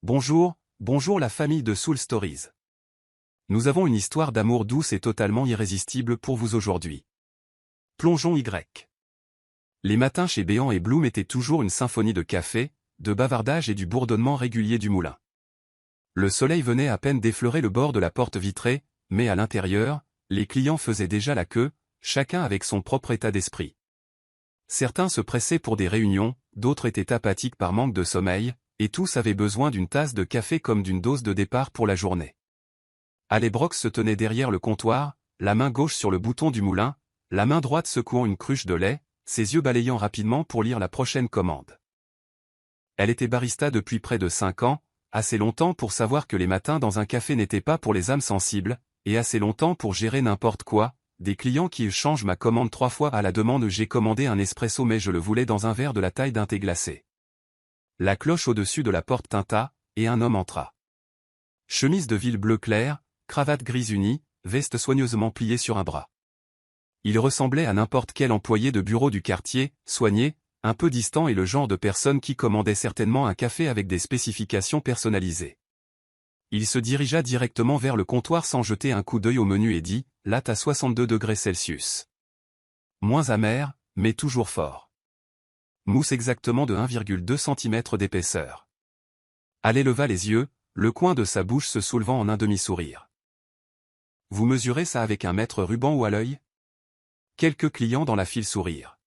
Bonjour, bonjour la famille de Soul Stories. Nous avons une histoire d'amour douce et totalement irrésistible pour vous aujourd'hui. Plongeons Y. Les matins chez Béant et Bloom étaient toujours une symphonie de café, de bavardage et du bourdonnement régulier du moulin. Le soleil venait à peine d'effleurer le bord de la porte vitrée, mais à l'intérieur, les clients faisaient déjà la queue, chacun avec son propre état d'esprit. Certains se pressaient pour des réunions, d'autres étaient apathiques par manque de sommeil, et tous avaient besoin d'une tasse de café comme d'une dose de départ pour la journée. Allebrox se tenait derrière le comptoir, la main gauche sur le bouton du moulin, la main droite secouant une cruche de lait, ses yeux balayant rapidement pour lire la prochaine commande. Elle était barista depuis près de 5 ans, assez longtemps pour savoir que les matins dans un café n'étaient pas pour les âmes sensibles, et assez longtemps pour gérer n'importe quoi, des clients qui changent ma commande 3 fois à la demande. J'ai commandé un espresso mais je le voulais dans un verre de la taille d'un thé glacé. La cloche au-dessus de la porte tinta, et un homme entra. Chemise de ville bleu clair, cravate grise unie, veste soigneusement pliée sur un bras. Il ressemblait à n'importe quel employé de bureau du quartier, soigné, un peu distant et le genre de personne qui commandait certainement un café avec des spécifications personnalisées. Il se dirigea directement vers le comptoir sans jeter un coup d'œil au menu et dit, latte à 62 degrés Celsius. Moins amer, mais toujours fort. Mousse exactement de 1,2 cm d'épaisseur. Allez leva les yeux, le coin de sa bouche se soulevant en un demi-sourire. Vous mesurez ça avec un mètre ruban ou à l'œil? Quelques clients dans la file sourirent.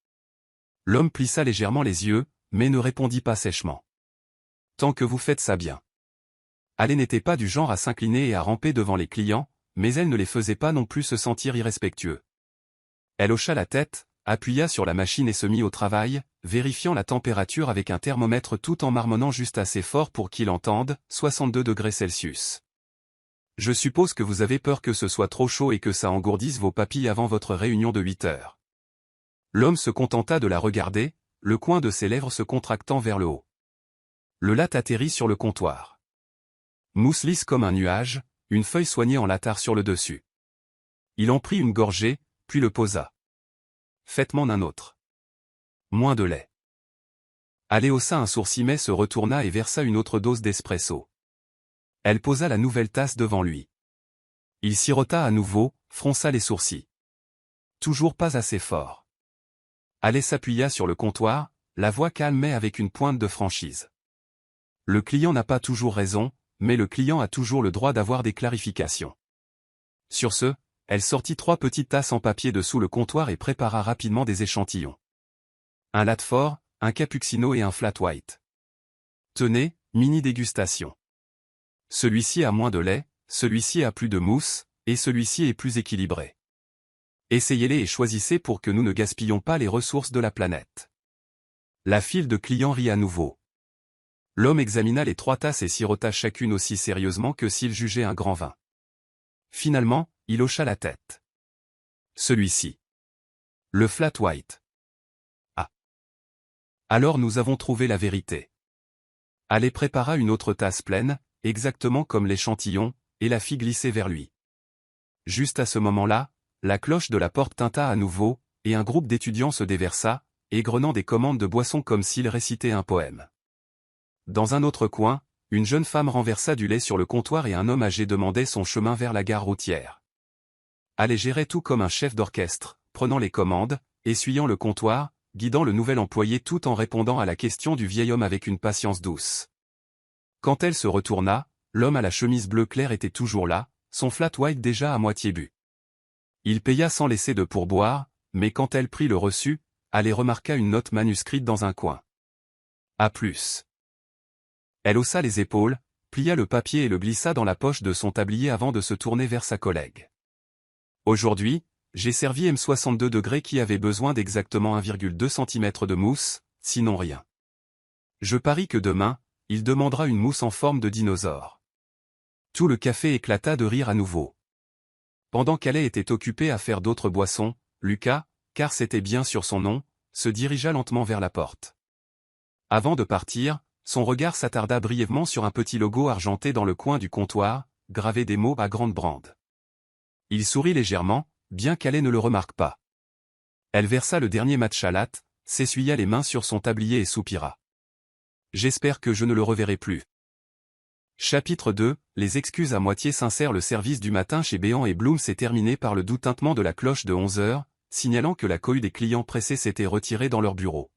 L'homme plissa légèrement les yeux, mais ne répondit pas sèchement. Tant que vous faites ça bien. Allez n'était pas du genre à s'incliner et à ramper devant les clients, mais elle ne les faisait pas non plus se sentir irrespectueux. Elle hocha la tête, appuya sur la machine et se mit au travail, vérifiant la température avec un thermomètre tout en marmonnant juste assez fort pour qu'il entende, 62 degrés Celsius. Je suppose que vous avez peur que ce soit trop chaud et que ça engourdisse vos papilles avant votre réunion de 8 heures. L'homme se contenta de la regarder, le coin de ses lèvres se contractant vers le haut. Le latte atterrit sur le comptoir. Mousse lisse comme un nuage, une feuille soignée en lattard sur le dessus. Il en prit une gorgée, puis le posa. Faites-m'en un autre. Moins de lait. Allez haussa un sourcil mais se retourna et versa une autre dose d'espresso. Elle posa la nouvelle tasse devant lui. Il sirota à nouveau, fronça les sourcils. Toujours pas assez fort. Allez s'appuya sur le comptoir, la voix calme mais avec une pointe de franchise. Le client n'a pas toujours raison, mais le client a toujours le droit d'avoir des clarifications. Sur ce, elle sortit 3 petites tasses en papier dessous le comptoir et prépara rapidement des échantillons. Un latte fort, un cappuccino et un flat white. Tenez, mini dégustation. Celui-ci a moins de lait, celui-ci a plus de mousse, et celui-ci est plus équilibré. Essayez-les et choisissez pour que nous ne gaspillons pas les ressources de la planète. La file de clients rit à nouveau. L'homme examina les 3 tasses et sirota chacune aussi sérieusement que s'il jugeait un grand vin. Finalement, il hocha la tête. Celui-ci. Le flat white. Ah. Alors nous avons trouvé la vérité. Allez prépara une autre tasse pleine, exactement comme l'échantillon, et la fit glisser vers lui. Juste à ce moment-là, la cloche de la porte tinta à nouveau, et un groupe d'étudiants se déversa, égrenant des commandes de boissons comme s'ils récitaient un poème. Dans un autre coin, une jeune femme renversa du lait sur le comptoir et un homme âgé demandait son chemin vers la gare routière. Allez gérait tout comme un chef d'orchestre, prenant les commandes, essuyant le comptoir, guidant le nouvel employé tout en répondant à la question du vieil homme avec une patience douce. Quand elle se retourna, l'homme à la chemise bleu clair était toujours là, son flat white déjà à moitié bu. Il paya sans laisser de pourboire, mais quand elle prit le reçu, elle remarqua une note manuscrite dans un coin. A plus. Elle haussa les épaules, plia le papier et le glissa dans la poche de son tablier avant de se tourner vers sa collègue. Aujourd'hui, j'ai servi M62 degrés qui avait besoin d'exactement 1,2 cm de mousse, sinon rien. Je parie que demain, il demandera une mousse en forme de dinosaure. Tout le café éclata de rire à nouveau. Pendant qu'elle était occupée à faire d'autres boissons, Lucas, car c'était bien sur son nom, se dirigea lentement vers la porte. Avant de partir, son regard s'attarda brièvement sur un petit logo argenté dans le coin du comptoir, gravé des mots à grande brande. Il sourit légèrement, bien qu'elle ne le remarque pas. Elle versa le dernier matcha latte, s'essuya les mains sur son tablier et soupira. J'espère que je ne le reverrai plus. Chapitre 2, les excuses à moitié sincères. Le service du matin chez Béant et Bloom s'est terminé par le doux tintement de la cloche de 11 heures, signalant que la cohue des clients pressés s'était retirée dans leur bureau.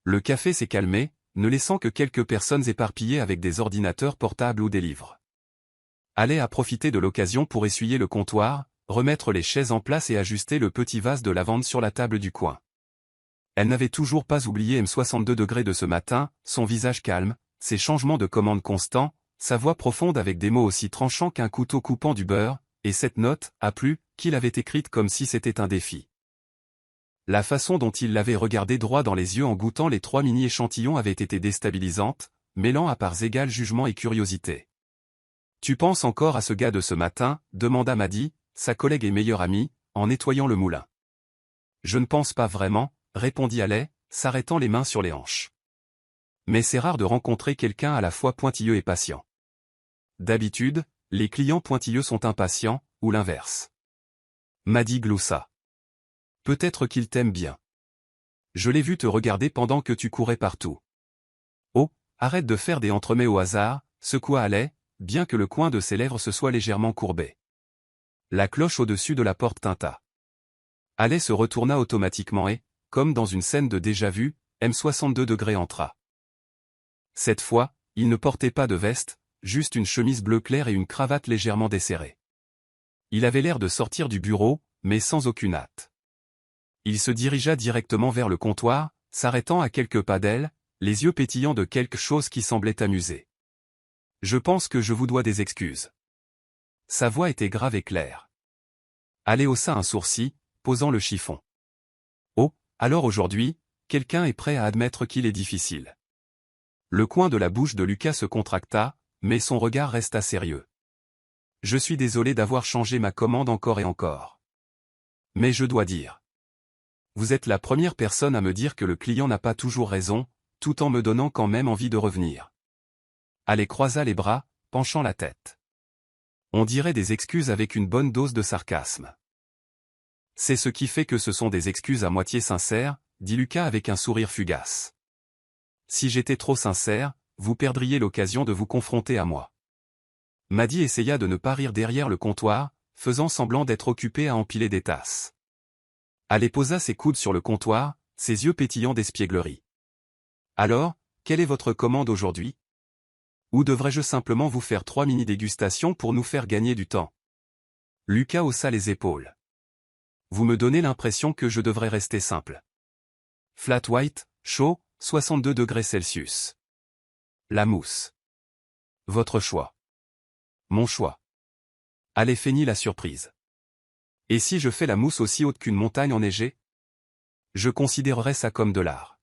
Le café s'est calmé, ne laissant que quelques personnes éparpillées avec des ordinateurs portables ou des livres. Allait a profité de l'occasion pour essuyer le comptoir, remettre les chaises en place et ajuster le petit vase de lavande sur la table du coin. Elle n'avait toujours pas oublié M62 de ce matin, son visage calme, ses changements de commande constants, sa voix profonde avec des mots aussi tranchants qu'un couteau coupant du beurre, et cette note, a plu, qu'il avait écrite comme si c'était un défi. La façon dont il l'avait regardé droit dans les yeux en goûtant les 3 mini-échantillons avait été déstabilisante, mêlant à parts égales jugement et curiosité. « Tu penses encore à ce gars de ce matin ?» demanda Maddy, sa collègue et meilleure amie, en nettoyant le moulin. « Je ne pense pas vraiment », répondit Allais, s'arrêtant les mains sur les hanches. Mais c'est rare de rencontrer quelqu'un à la fois pointilleux et patient. D'habitude, les clients pointilleux sont impatients, ou l'inverse. Maddy gloussa. Peut-être qu'il t'aime bien. Je l'ai vu te regarder pendant que tu courais partout. Oh, arrête de faire des entremets au hasard, secoua Allais, bien que le coin de ses lèvres se soit légèrement courbé. La cloche au-dessus de la porte tinta. Allais se retourna automatiquement et, comme dans une scène de déjà-vu, M62 entra. Cette fois, il ne portait pas de veste, juste une chemise bleu clair et une cravate légèrement desserrée. Il avait l'air de sortir du bureau, mais sans aucune hâte. Il se dirigea directement vers le comptoir, s'arrêtant à quelques pas d'elle, les yeux pétillants de quelque chose qui semblait amuser. « Je pense que je vous dois des excuses. » Sa voix était grave et claire. Allais haussa un sourcil, posant le chiffon. « Oh, alors aujourd'hui, quelqu'un est prêt à admettre qu'il est difficile. » Le coin de la bouche de Lucas se contracta, mais son regard resta sérieux. « Je suis désolé d'avoir changé ma commande encore et encore. Mais je dois dire. Vous êtes la première personne à me dire que le client n'a pas toujours raison, tout en me donnant quand même envie de revenir. » Allais croisa les bras, penchant la tête. On dirait des excuses avec une bonne dose de sarcasme. « C'est ce qui fait que ce sont des excuses à moitié sincères, » dit Lucas avec un sourire fugace. « Si j'étais trop sincère, vous perdriez l'occasion de vous confronter à moi. » Maddy essaya de ne pas rire derrière le comptoir, faisant semblant d'être occupée à empiler des tasses. Allais posa ses coudes sur le comptoir, ses yeux pétillants d'espièglerie. « Alors, quelle est votre commande aujourd'hui ? Ou devrais-je simplement vous faire 3 mini-dégustations pour nous faire gagner du temps ?» Lucas haussa les épaules. « Vous me donnez l'impression que je devrais rester simple. Flat white, chaud, 62°C. La mousse. Votre choix. Mon choix. » Allais feignit la surprise. « Et si je fais la mousse aussi haute qu'une montagne enneigée ? Je considérerais ça comme de l'art. »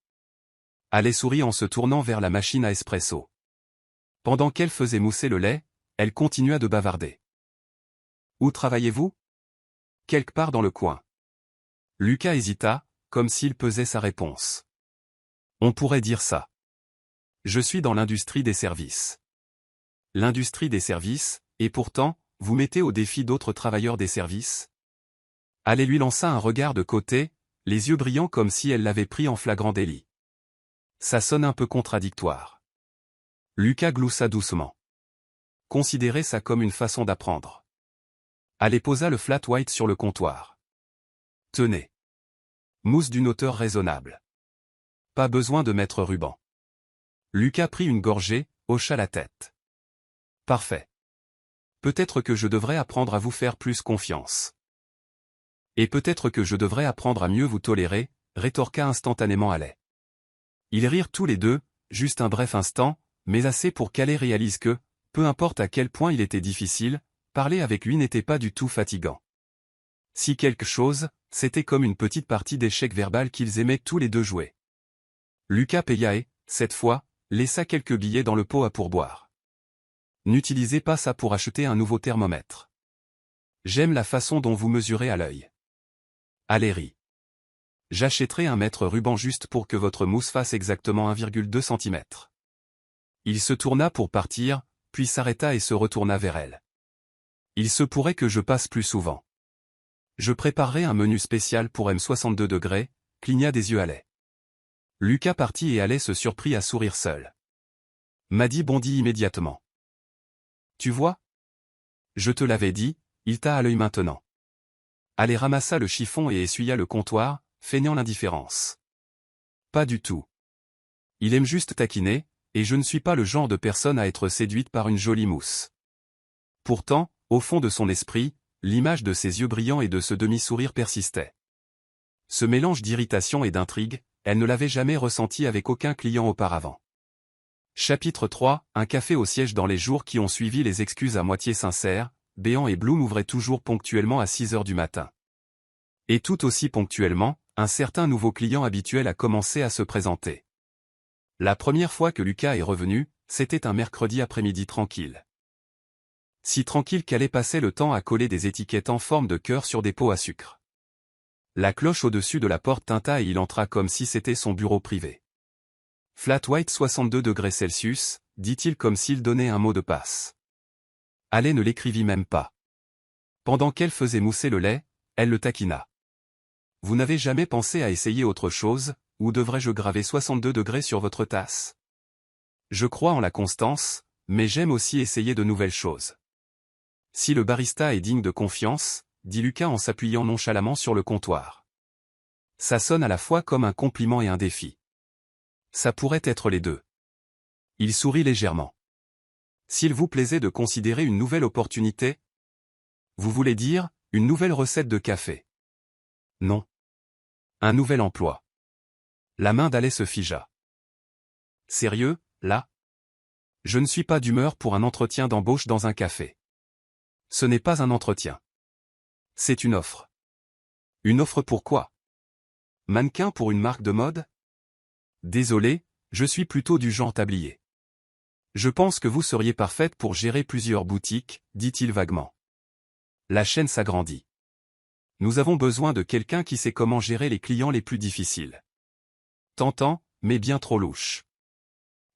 Allais sourit en se tournant vers la machine à espresso. Pendant qu'elle faisait mousser le lait, elle continua de bavarder. « Où travaillez-vous ? » Quelque part dans le coin. Lucas hésita, comme s'il pesait sa réponse. « On pourrait dire ça. Je suis dans l'industrie des services. » L'industrie des services, et pourtant, vous mettez au défi d'autres travailleurs des services ? Allais lui lança un regard de côté, les yeux brillants comme si elle l'avait pris en flagrant délit. Ça sonne un peu contradictoire. Lucas gloussa doucement. Considérez ça comme une façon d'apprendre. Allais posa le flat white sur le comptoir. Tenez. Mousse d'une hauteur raisonnable. Pas besoin de mettre ruban. Lucas prit une gorgée, hocha la tête. Parfait. Peut-être que je devrais apprendre à vous faire plus confiance. Et peut-être que je devrais apprendre à mieux vous tolérer, rétorqua instantanément Allais. Ils rirent tous les deux, juste un bref instant, mais assez pour qu'Allais réalise que, peu importe à quel point il était difficile, parler avec lui n'était pas du tout fatigant. Si quelque chose, c'était comme une petite partie d'échecs verbal qu'ils aimaient tous les deux jouer. Lucas paya et, cette fois, laissa quelques billets dans le pot à pourboire. N'utilisez pas ça pour acheter un nouveau thermomètre. J'aime la façon dont vous mesurez à l'œil. Allais rit. J'achèterai un mètre ruban juste pour que votre mousse fasse exactement 1,2 cm. Il se tourna pour partir, puis s'arrêta et se retourna vers elle. Il se pourrait que je passe plus souvent. Je préparerai un menu spécial pour M62, cligna des yeux Allais. Lucas partit et Allais se surprit à sourire seul. Maddy bondit immédiatement. Tu vois? Je te l'avais dit, il t'a à l'œil maintenant. Ale ramassa le chiffon et essuya le comptoir, feignant l'indifférence. Pas du tout. Il aime juste taquiner, et je ne suis pas le genre de personne à être séduite par une jolie mousse. Pourtant, au fond de son esprit, l'image de ses yeux brillants et de ce demi-sourire persistait. Ce mélange d'irritation et d'intrigue, elle ne l'avait jamais ressenti avec aucun client auparavant. Chapitre 3, un café au siège. Dans les jours qui ont suivi les excuses à moitié sincères, Béant et Bloom ouvraient toujours ponctuellement à 6 heures du matin. Et tout aussi ponctuellement, un certain nouveau client habituel a commencé à se présenter. La première fois que Lucas est revenu, c'était un mercredi après-midi tranquille. Si tranquille qu'allait passer le temps à coller des étiquettes en forme de cœur sur des pots à sucre. La cloche au-dessus de la porte tinta et il entra comme si c'était son bureau privé. Flat white 62 degrés Celsius, dit-il comme s'il donnait un mot de passe. Ale ne l'écrivit même pas. Pendant qu'elle faisait mousser le lait, elle le taquina. Vous n'avez jamais pensé à essayer autre chose, ou devrais-je graver 62 degrés sur votre tasse? Je crois en la constance, mais j'aime aussi essayer de nouvelles choses. Si le barista est digne de confiance, dit Lucas en s'appuyant nonchalamment sur le comptoir. Ça sonne à la fois comme un compliment et un défi. Ça pourrait être les deux. Il sourit légèrement. S'il vous plaisait de considérer une nouvelle opportunité? Vous voulez dire, une nouvelle recette de café? Non. Un nouvel emploi. La main d'Ale se figea. Sérieux, là? Je ne suis pas d'humeur pour un entretien d'embauche dans un café. Ce n'est pas un entretien. C'est une offre. Une offre pour quoi? Mannequin pour une marque de mode? Désolé, je suis plutôt du genre tablier. Je pense que vous seriez parfaite pour gérer plusieurs boutiques, dit-il vaguement. La chaîne s'agrandit. Nous avons besoin de quelqu'un qui sait comment gérer les clients les plus difficiles. Tentant, mais bien trop louche.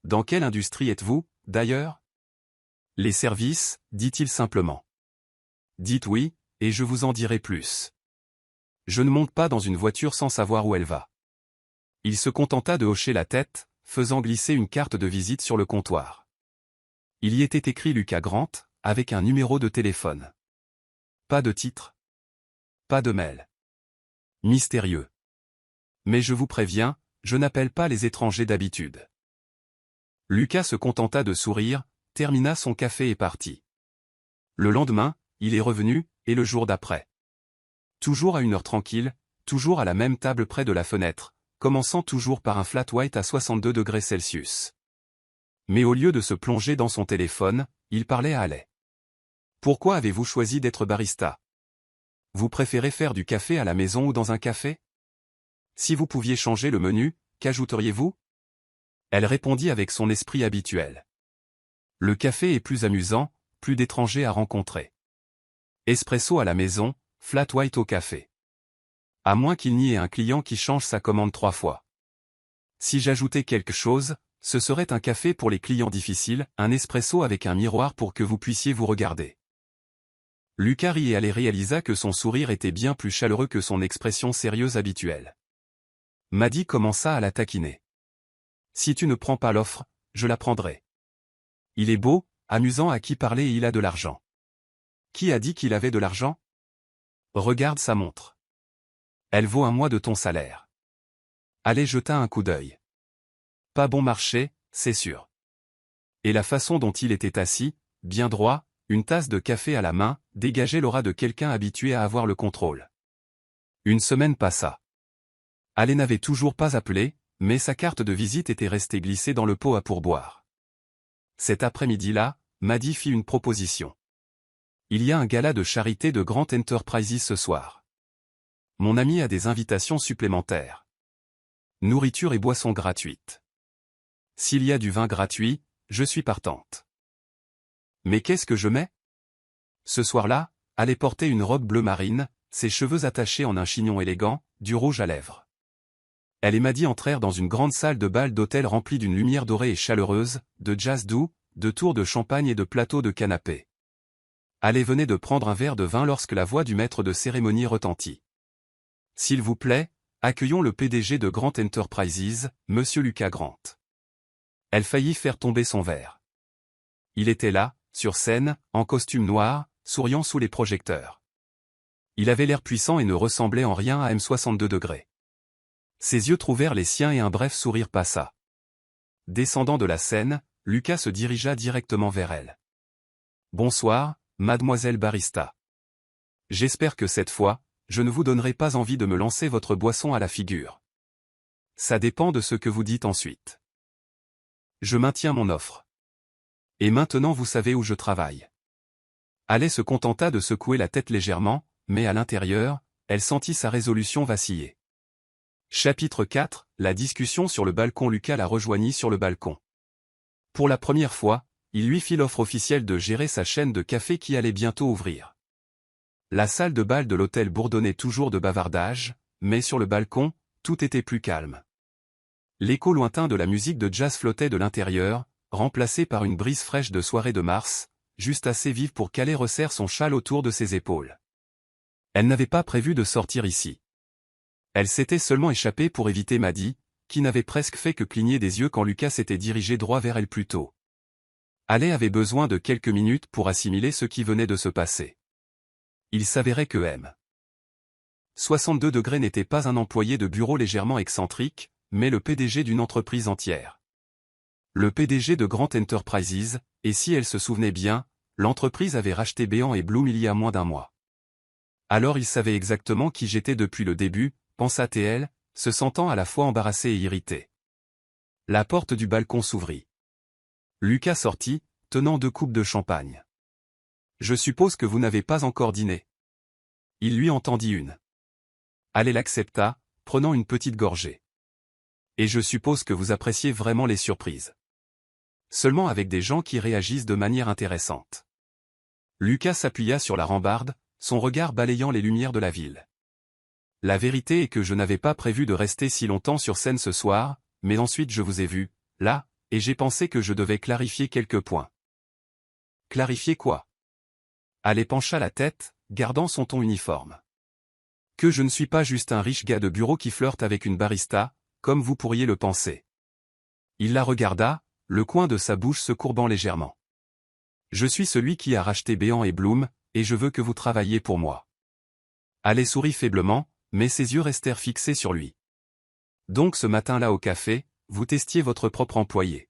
Dans quelle industrie êtes-vous, d'ailleurs? Les services, dit-il simplement. Dites oui, et je vous en dirai plus. Je ne monte pas dans une voiture sans savoir où elle va. Il se contenta de hocher la tête, faisant glisser une carte de visite sur le comptoir. Il y était écrit Lucas Grant, avec un numéro de téléphone. Pas de titre. Pas de mail. Mystérieux. Mais je vous préviens, je n'appelle pas les étrangers d'habitude. Lucas se contenta de sourire, termina son café et partit. Le lendemain, il est revenu, et le jour d'après. Toujours à une heure tranquille, toujours à la même table près de la fenêtre, commençant toujours par un flat white à 62 degrés Celsius. Mais au lieu de se plonger dans son téléphone, il parlait à Ale. Pourquoi avez-vous choisi d'être barista? Vous préférez faire du café à la maison ou dans un café? Si vous pouviez changer le menu, qu'ajouteriez-vous? Elle répondit avec son esprit habituel. Le café est plus amusant, plus d'étrangers à rencontrer. Espresso à la maison, flat white au café. À moins qu'il n'y ait un client qui change sa commande 3 fois. Si j'ajoutais quelque chose, ce serait un café pour les clients difficiles, un espresso avec un miroir pour que vous puissiez vous regarder. Lucas rit et Ale réalisa que son sourire était bien plus chaleureux que son expression sérieuse habituelle. Maddy commença à la taquiner. Si tu ne prends pas l'offre, je la prendrai. Il est beau, amusant à qui parler et il a de l'argent. Qui a dit qu'il avait de l'argent? Regarde sa montre. Elle vaut un mois de ton salaire. Ale jeta un coup d'œil. Pas bon marché, c'est sûr. Et la façon dont il était assis, bien droit, une tasse de café à la main, dégageait l'aura de quelqu'un habitué à avoir le contrôle. Une semaine passa. Ale n'avait toujours pas appelé, mais sa carte de visite était restée glissée dans le pot à pourboire. Cet après-midi-là, Maddy fit une proposition. Il y a un gala de charité de Grant Enterprises ce soir. Mon ami a des invitations supplémentaires. Nourriture et boissons gratuites. S'il y a du vin gratuit, je suis partante. Mais qu'est-ce que je mets? Ce soir-là, Ale portait une robe bleu marine, ses cheveux attachés en un chignon élégant, du rouge à lèvres. Elle et Maddy entrèrent dans une grande salle de bal d'hôtel remplie d'une lumière dorée et chaleureuse, de jazz doux, de tours de champagne et de plateaux de canapé. Ale venait de prendre un verre de vin lorsque la voix du maître de cérémonie retentit. S'il vous plaît, accueillons le PDG de Grant Enterprises, Monsieur Lucas Grant. Elle faillit faire tomber son verre. Il était là, sur scène, en costume noir, souriant sous les projecteurs. Il avait l'air puissant et ne ressemblait en rien à M62°. Ses yeux trouvèrent les siens et un bref sourire passa. Descendant de la scène, Lucas se dirigea directement vers elle. « Bonsoir, mademoiselle Barista. J'espère que cette fois, je ne vous donnerai pas envie de me lancer votre boisson à la figure. Ça dépend de ce que vous dites ensuite. Je maintiens mon offre. Et maintenant vous savez où je travaille. » Haley se contenta de secouer la tête légèrement, mais à l'intérieur, elle sentit sa résolution vaciller. Chapitre 4, la discussion sur le balcon. Lucas la rejoignit sur le balcon. Pour la première fois, il lui fit l'offre officielle de gérer sa chaîne de café qui allait bientôt ouvrir. La salle de bal de l'hôtel bourdonnait toujours de bavardages, mais sur le balcon, tout était plus calme. L'écho lointain de la musique de jazz flottait de l'intérieur, remplacé par une brise fraîche de soirée de mars, juste assez vive pour qu'Haley resserre son châle autour de ses épaules. Elle n'avait pas prévu de sortir ici. Elle s'était seulement échappée pour éviter Maddie, qui n'avait presque fait que cligner des yeux quand Lucas s'était dirigé droit vers elle plus tôt. Haley avait besoin de quelques minutes pour assimiler ce qui venait de se passer. Il s'avérait que M62° n'était pas un employé de bureau légèrement excentrique, mais le PDG d'une entreprise entière. Le PDG de Grant Enterprises, et si elle se souvenait bien, l'entreprise avait racheté Béant et Bloom il y a moins d'un mois. Alors il savait exactement qui j'étais depuis le début, pensa-t-elle, se sentant à la fois embarrassée et irritée. La porte du balcon s'ouvrit. Lucas sortit, tenant 2 coupes de champagne. « Je suppose que vous n'avez pas encore dîné. » Il lui en tendit une. Haley l'accepta, prenant une petite gorgée. « Et je suppose que vous appréciez vraiment les surprises. Seulement avec des gens qui réagissent de manière intéressante. » Lucas s'appuya sur la rambarde, son regard balayant les lumières de la ville. « La vérité est que je n'avais pas prévu de rester si longtemps sur scène ce soir, mais ensuite je vous ai vu, là, et j'ai pensé que je devais clarifier quelques points. » « Clarifier quoi ?» Haley pencha la tête, gardant son ton uniforme. « Que je ne suis pas juste un riche gars de bureau qui flirte avec une barista, comme vous pourriez le penser. » Il la regarda, le coin de sa bouche se courbant légèrement. « Je suis celui qui a racheté Béant et Bloom, et je veux que vous travailliez pour moi. » Haley sourit faiblement, mais ses yeux restèrent fixés sur lui. « Donc ce matin-là au café, vous testiez votre propre employé.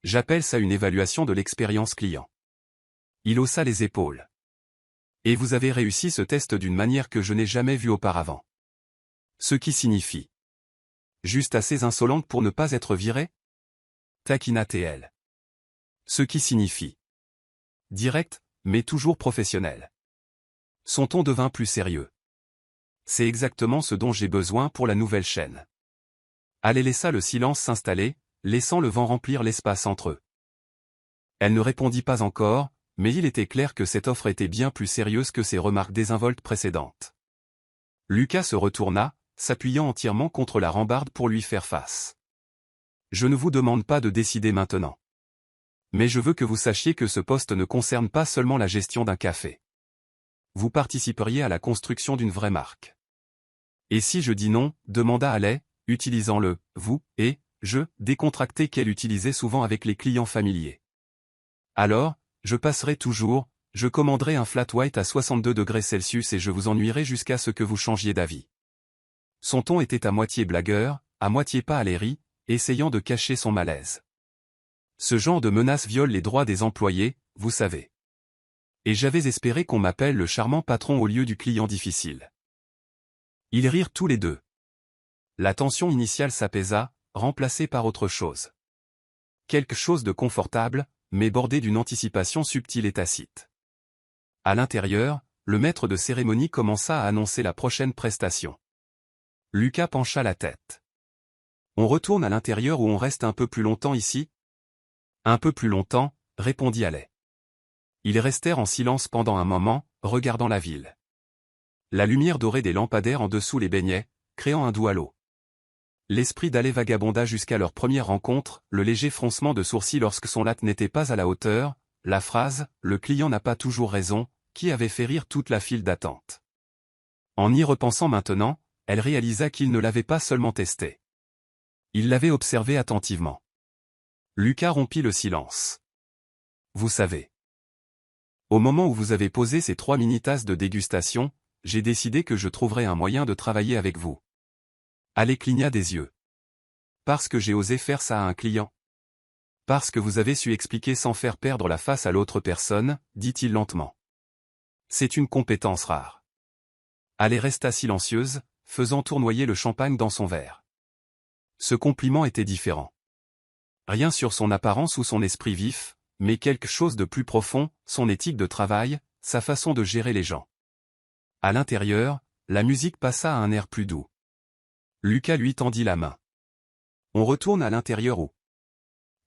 J'appelle ça une évaluation de l'expérience client. » Il haussa les épaules. « Et vous avez réussi ce test d'une manière que je n'ai jamais vue auparavant. Ce qui signifie. Juste assez insolente pour ne pas être virée ? Taquina-t-elle. Ce qui signifie. Direct, mais toujours professionnel. » Son ton devint plus sérieux. « C'est exactement ce dont j'ai besoin pour la nouvelle chaîne. » Haley laissa le silence s'installer, laissant le vent remplir l'espace entre eux. Elle ne répondit pas encore, mais il était clair que cette offre était bien plus sérieuse que ses remarques désinvoltes précédentes. Lucas se retourna, s'appuyant entièrement contre la rambarde pour lui faire face. « Je ne vous demande pas de décider maintenant. Mais je veux que vous sachiez que ce poste ne concerne pas seulement la gestion d'un café. Vous participeriez à la construction d'une vraie marque. » « Et si je dis non ?» demanda Haley, utilisant le « vous » et « je » décontracté qu'elle utilisait souvent avec les clients familiers. « Alors, je passerai toujours, je commanderai un flat white à 62°C et je vous ennuierai jusqu'à ce que vous changiez d'avis. » Son ton était à moitié blagueur, à moitié pas aléri, essayant de cacher son malaise. Ce genre de menace viole les droits des employés, vous savez. Et j'avais espéré qu'on m'appelle le charmant patron au lieu du client difficile. Ils rirent tous les deux. La tension initiale s'apaisa, remplacée par autre chose. Quelque chose de confortable, mais bordé d'une anticipation subtile et tacite. À l'intérieur, le maître de cérémonie commença à annoncer la prochaine prestation. Lucas pencha la tête. « On retourne à l'intérieur ou on reste un peu plus longtemps ici ?» « Un peu plus longtemps, » répondit Haley. Ils restèrent en silence pendant un moment, regardant la ville. La lumière dorée des lampadaires en dessous les baignait, créant un doux halo. L'esprit d'Haley vagabonda jusqu'à leur première rencontre, le léger froncement de sourcils lorsque son latte n'était pas à la hauteur, la phrase « le client n'a pas toujours raison », qui avait fait rire toute la file d'attente. En y repensant maintenant, elle réalisa qu'il ne l'avait pas seulement testé. Il l'avait observé attentivement. Lucas rompit le silence. « Vous savez. Au moment où vous avez posé ces 3 mini-tasses de dégustation, j'ai décidé que je trouverais un moyen de travailler avec vous. Ale cligna des yeux. Parce que j'ai osé faire ça à un client. Parce que vous avez su expliquer sans faire perdre la face à l'autre personne, dit-il lentement. C'est une compétence rare. Ale resta silencieuse, faisant tournoyer le champagne dans son verre. Ce compliment était différent. Rien sur son apparence ou son esprit vif, mais quelque chose de plus profond, son éthique de travail, sa façon de gérer les gens. À l'intérieur, la musique passa à un air plus doux. Lucas lui tendit la main. On retourne à l'intérieur où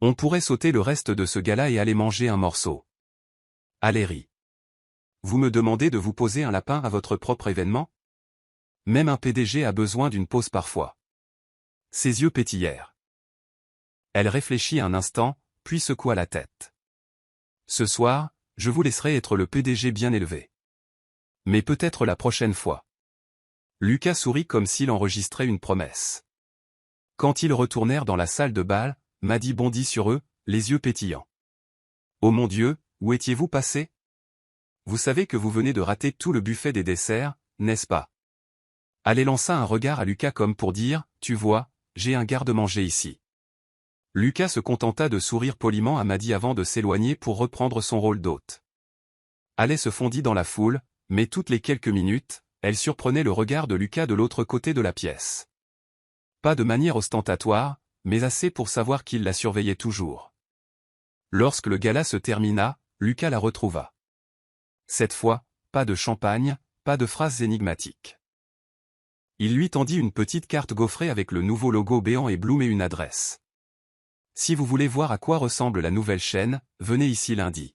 on pourrait sauter le reste de ce gala et aller manger un morceau. Ale rit. Vous me demandez de vous poser un lapin à votre propre événement? Même un PDG a besoin d'une pause parfois. Ses yeux pétillèrent. Elle réfléchit un instant, puis secoua la tête. Ce soir, je vous laisserai être le PDG bien élevé. Mais peut-être la prochaine fois. Lucas sourit comme s'il enregistrait une promesse. Quand ils retournèrent dans la salle de bal, Maddy bondit sur eux, les yeux pétillants. Oh mon Dieu, où étiez-vous passé? Vous savez que vous venez de rater tout le buffet des desserts, n'est-ce pas? Ale lança un regard à Lucas comme pour dire, tu vois, j'ai un garde-manger ici. Lucas se contenta de sourire poliment à Maddy avant de s'éloigner pour reprendre son rôle d'hôte. Ale se fondit dans la foule, mais toutes les quelques minutes, elle surprenait le regard de Lucas de l'autre côté de la pièce. Pas de manière ostentatoire, mais assez pour savoir qu'il la surveillait toujours. Lorsque le gala se termina, Lucas la retrouva. Cette fois, pas de champagne, pas de phrases énigmatiques. Il lui tendit une petite carte gaufrée avec le nouveau logo béant et Bloom et une adresse. Si vous voulez voir à quoi ressemble la nouvelle chaîne, venez ici lundi.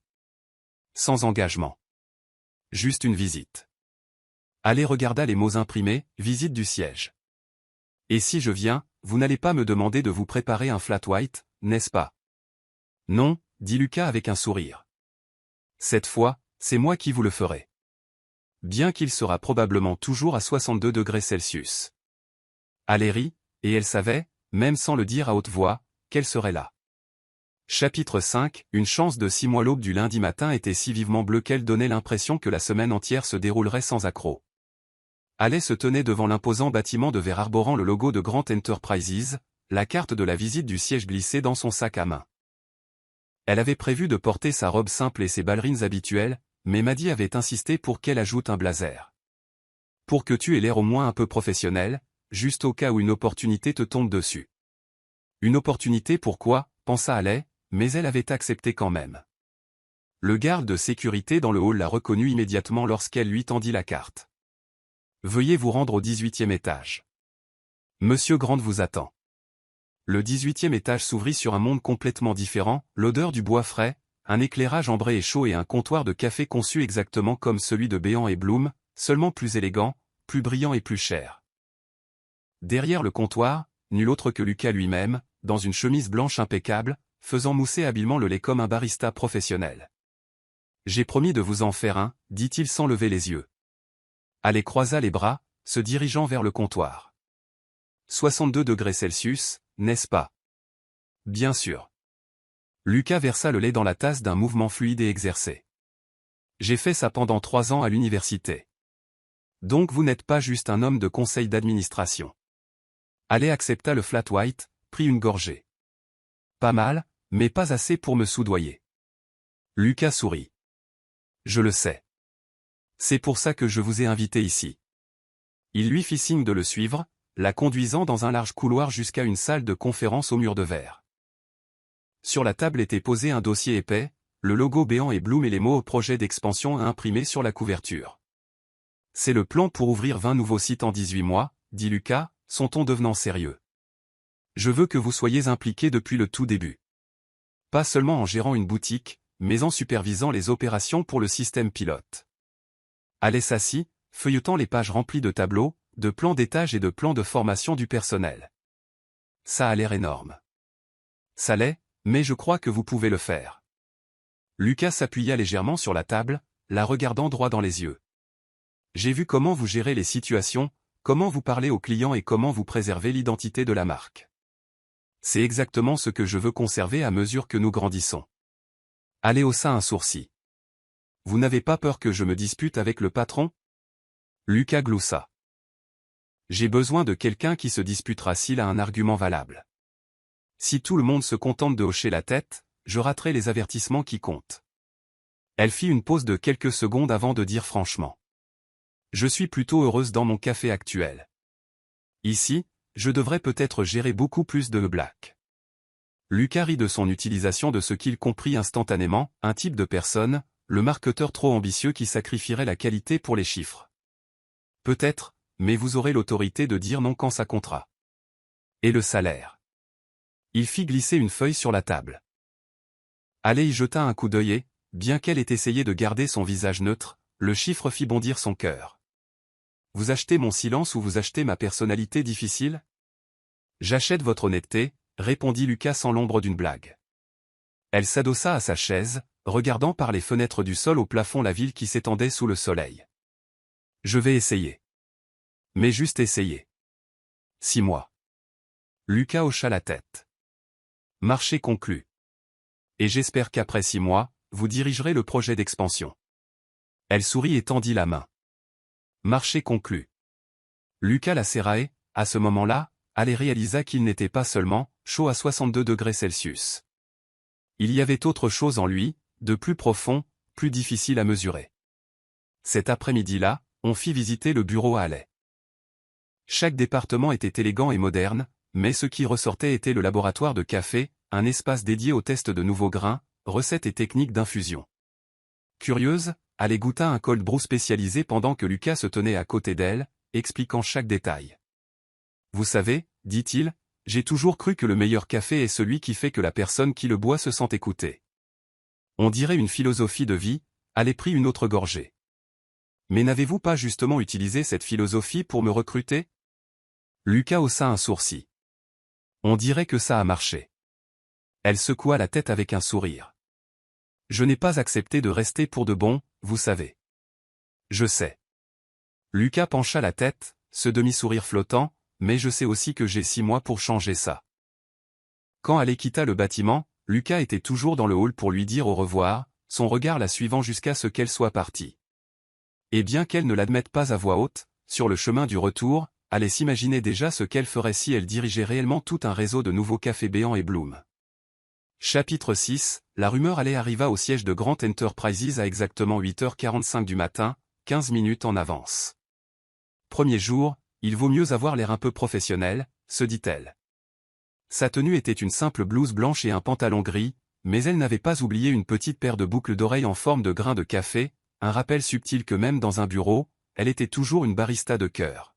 Sans engagement. Juste une visite. Ale regarda les mots imprimés, visite du siège. Et si je viens, vous n'allez pas me demander de vous préparer un flat white, n'est-ce pas? Non, dit Lucas avec un sourire. Cette fois, c'est moi qui vous le ferai. Bien qu'il sera probablement toujours à 62 degrés Celsius. Ale rit, et elle savait, même sans le dire à haute voix, qu'elle serait là. Chapitre 5, une chance de 6 mois. L'aube du lundi matin était si vivement bleue qu'elle donnait l'impression que la semaine entière se déroulerait sans accroc. Ale se tenait devant l'imposant bâtiment de verre arborant le logo de Grand Enterprises, la carte de la visite du siège glissée dans son sac à main. Elle avait prévu de porter sa robe simple et ses ballerines habituelles, mais Maddy avait insisté pour qu'elle ajoute un blazer. Pour que tu aies l'air au moins un peu professionnel, juste au cas où une opportunité te tombe dessus. Une opportunité pourquoi, pensa Ale, mais elle avait accepté quand même. Le garde de sécurité dans le hall la reconnut immédiatement lorsqu'elle lui tendit la carte. Veuillez vous rendre au 18e étage. Monsieur Grant vous attend. Le 18e étage s'ouvrit sur un monde complètement différent, l'odeur du bois frais, un éclairage ambré et chaud et un comptoir de café conçu exactement comme celui de Béant et Bloom, seulement plus élégant, plus brillant et plus cher. Derrière le comptoir, nul autre que Lucas lui-même, dans une chemise blanche impeccable, faisant mousser habilement le lait comme un barista professionnel. J'ai promis de vous en faire un, dit-il sans lever les yeux. Ale croisa les bras, se dirigeant vers le comptoir. 62 degrés Celsius, n'est-ce pas? Bien sûr. Lucas versa le lait dans la tasse d'un mouvement fluide et exercé. J'ai fait ça pendant 3 ans à l'université. Donc vous n'êtes pas juste un homme de conseil d'administration. Ale accepta le flat white, prit une gorgée. Pas mal, mais pas assez pour me soudoyer. Lucas sourit. Je le sais. C'est pour ça que je vous ai invité ici. Il lui fit signe de le suivre, la conduisant dans un large couloir jusqu'à une salle de conférence au mur de verre. Sur la table était posé un dossier épais, le logo Béant et Bloom et les mots au projet d'expansion imprimés sur la couverture. C'est le plan pour ouvrir 20 nouveaux sites en 18 mois, dit Lucas, son ton devenant sérieux. Je veux que vous soyez impliqués depuis le tout début. Pas seulement en gérant une boutique, mais en supervisant les opérations pour le système pilote. Ale s'assit, feuilletant les pages remplies de tableaux, de plans d'étage et de plans de formation du personnel. Ça a l'air énorme. Ça l'est, mais je crois que vous pouvez le faire. Lucas s'appuya légèrement sur la table, la regardant droit dans les yeux. J'ai vu comment vous gérez les situations, comment vous parlez aux clients et comment vous préservez l'identité de la marque. C'est exactement ce que je veux conserver à mesure que nous grandissons. Ale haussa un sourcil. Vous n'avez pas peur que je me dispute avec le patron? Lucas gloussa. J'ai besoin de quelqu'un qui se disputera s'il a un argument valable. Si tout le monde se contente de hocher la tête, je raterai les avertissements qui comptent. Elle fit une pause de quelques secondes avant de dire franchement. Je suis plutôt heureuse dans mon café actuel. Ici, je devrais peut-être gérer beaucoup plus de black. Lucas rit de son utilisation de ce qu'il comprit instantanément, un type de personne, le marketeur trop ambitieux qui sacrifierait la qualité pour les chiffres. Peut-être, mais vous aurez l'autorité de dire non quand ça comptera. Et le salaire. Il fit glisser une feuille sur la table. Allez y jeta un coup d'œil et, bien qu'elle ait essayé de garder son visage neutre, le chiffre fit bondir son cœur. Vous achetez mon silence ou vous achetez ma personnalité difficile? J'achète votre honnêteté, répondit Lucas sans l'ombre d'une blague. Elle s'adossa à sa chaise, regardant par les fenêtres du sol au plafond la ville qui s'étendait sous le soleil. Je vais essayer. Mais juste essayer. 6 mois. Lucas hocha la tête. Marché conclu. Et j'espère qu'après 6 mois, vous dirigerez le projet d'expansion. Elle sourit et tendit la main. Marché conclu. Lucas la serra et, à ce moment-là, elle réalisa qu'il n'était pas seulement chaud à 62 degrés Celsius. Il y avait autre chose en lui, de plus profond, plus difficile à mesurer. Cet après-midi-là, on fit visiter le bureau à Alais. Chaque département était élégant et moderne, mais ce qui ressortait était le laboratoire de café, un espace dédié aux tests de nouveaux grains, recettes et techniques d'infusion. Curieuse, Alais goûta un cold brew spécialisé pendant que Lucas se tenait à côté d'elle, expliquant chaque détail. Vous savez, dit-il, j'ai toujours cru que le meilleur café est celui qui fait que la personne qui le boit se sent écoutée. On dirait une philosophie de vie, Alais prit une autre gorgée. Mais n'avez-vous pas justement utilisé cette philosophie pour me recruter? Lucas haussa un sourcil. On dirait que ça a marché. Elle secoua la tête avec un sourire. Je n'ai pas accepté de rester pour de bon, vous savez. Je sais. Lucas pencha la tête, ce demi-sourire flottant, mais je sais aussi que j'ai 6 mois pour changer ça. Quand Alais quitta le bâtiment, Lucas était toujours dans le hall pour lui dire au revoir, son regard la suivant jusqu'à ce qu'elle soit partie. Et bien qu'elle ne l'admette pas à voix haute, sur le chemin du retour, Alais s'imaginait déjà ce qu'elle ferait si elle dirigeait réellement tout un réseau de nouveaux cafés Béant et Bloom. Chapitre 6, la rumeur Alais arriva au siège de Grant Enterprises à exactement 8h45 du matin, 15 minutes en avance. Premier jour, il vaut mieux avoir l'air un peu professionnel, se dit-elle. Sa tenue était une simple blouse blanche et un pantalon gris, mais elle n'avait pas oublié une petite paire de boucles d'oreilles en forme de grain de café, un rappel subtil que même dans un bureau, elle était toujours une barista de cœur.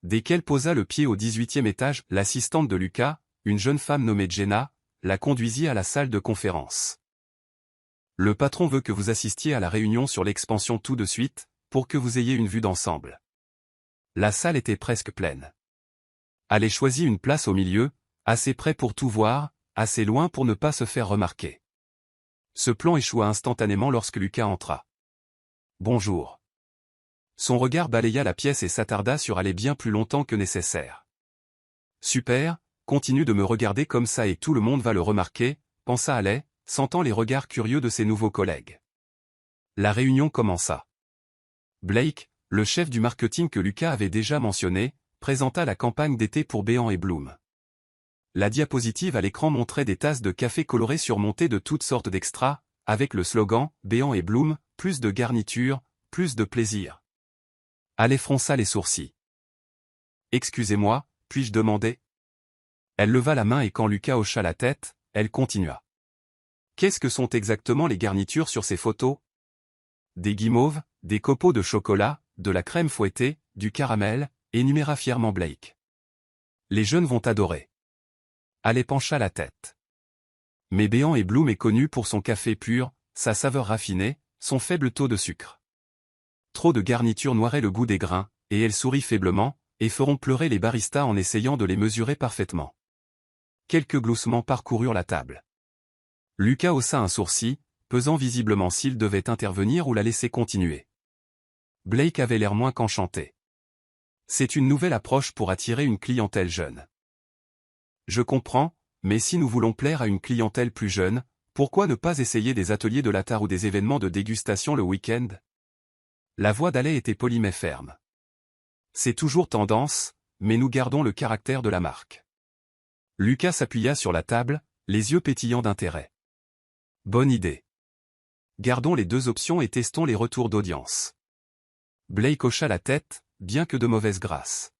Dès qu'elle posa le pied au 18e étage, l'assistante de Lucas, une jeune femme nommée Jenna, la conduisit à la salle de conférence. Le patron veut que vous assistiez à la réunion sur l'expansion tout de suite, pour que vous ayez une vue d'ensemble. La salle était presque pleine. Alais choisit une place au milieu, assez près pour tout voir, assez loin pour ne pas se faire remarquer. Ce plan échoua instantanément lorsque Lucas entra. Bonjour. Son regard balaya la pièce et s'attarda sur Alais bien plus longtemps que nécessaire. Super, continue de me regarder comme ça et tout le monde va le remarquer, pensa Alais, sentant les regards curieux de ses nouveaux collègues. La réunion commença. Blake, le chef du marketing que Lucas avait déjà mentionné, présenta la campagne d'été pour Béant et Bloom. La diapositive à l'écran montrait des tasses de café colorées surmontées de toutes sortes d'extras, avec le slogan « Béant et Bloom, plus de garniture, plus de plaisir ». Alais fronça les sourcils. « Excusez-moi, puis-je demander ?» Elle leva la main et quand Lucas hocha la tête, elle continua. « Qu'est-ce que sont exactement les garnitures sur ces photos? Des guimauves, des copeaux de chocolat, de la crème fouettée, du caramel, énuméra fièrement Blake. Les jeunes vont adorer. » Alais pencha la tête. Mais Béant et Bloom est connu pour son café pur, sa saveur raffinée, son faible taux de sucre. Trop de garnitures noieraient le goût des grains, et elle sourit faiblement, et feront pleurer les baristas en essayant de les mesurer parfaitement. Quelques gloussements parcoururent la table. Lucas haussa un sourcil, pesant visiblement s'il devait intervenir ou la laisser continuer. Blake avait l'air moins qu'enchanté. C'est une nouvelle approche pour attirer une clientèle jeune. Je comprends, mais si nous voulons plaire à une clientèle plus jeune, Pourquoi ne pas essayer des ateliers de latar ou des événements de dégustation le week-end? La voix d'Alais était polie mais ferme. C'est toujours tendance, mais nous gardons le caractère de la marque. Lucas s'appuya sur la table, les yeux pétillants d'intérêt. Bonne idée. Gardons les deux options et testons les retours d'audience. Blake hocha la tête, bien que de mauvaise grâce.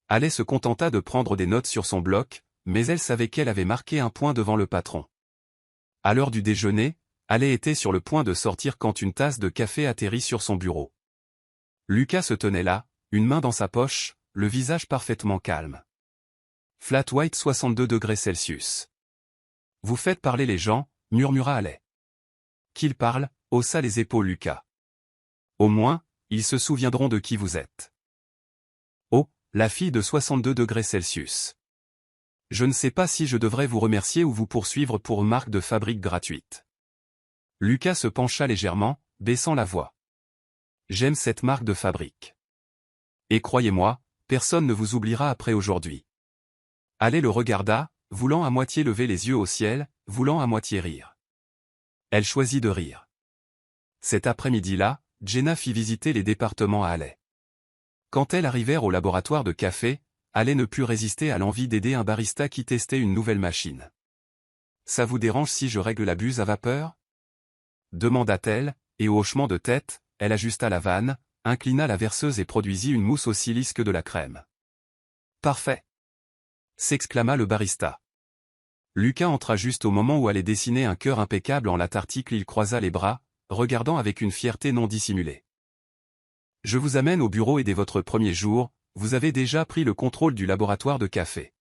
Alais se contenta de prendre des notes sur son bloc, mais elle savait qu'elle avait marqué un point devant le patron. À l'heure du déjeuner, Alais était sur le point de sortir quand une tasse de café atterrit sur son bureau. Lucas se tenait là, une main dans sa poche, le visage parfaitement calme. Flat White 62 degrés Celsius. Vous faites parler les gens, murmura Alais. Qu'ils parlent, haussa les épaules Lucas. Au moins, ils se souviendront de qui vous êtes. Oh, la fille de 62 degrés Celsius. Je ne sais pas si je devrais vous remercier ou vous poursuivre pour une marque de fabrique gratuite. Lucas se pencha légèrement, baissant la voix. J'aime cette marque de fabrique. Et croyez-moi, personne ne vous oubliera après aujourd'hui. Alais le regarda, voulant à moitié lever les yeux au ciel, voulant à moitié rire. Elle choisit de rire. Cet après-midi-là, Jenna fit visiter les départements à Alais. Quand elles arrivèrent au laboratoire de café, Alais ne put résister à l'envie d'aider un barista qui testait une nouvelle machine. Ça vous dérange si je règle la buse à vapeur? Demanda-t-elle, et au hochement de tête, elle ajusta la vanne, inclina la verseuse et produisit une mousse aussi lisse que de la crème. Parfait! S'exclama le barista. Lucas entra juste au moment où allait dessiner un cœur impeccable en l'article. Il croisa les bras, regardant avec une fierté non dissimulée. Je vous amène au bureau et dès votre premier jour, vous avez déjà pris le contrôle du laboratoire de café.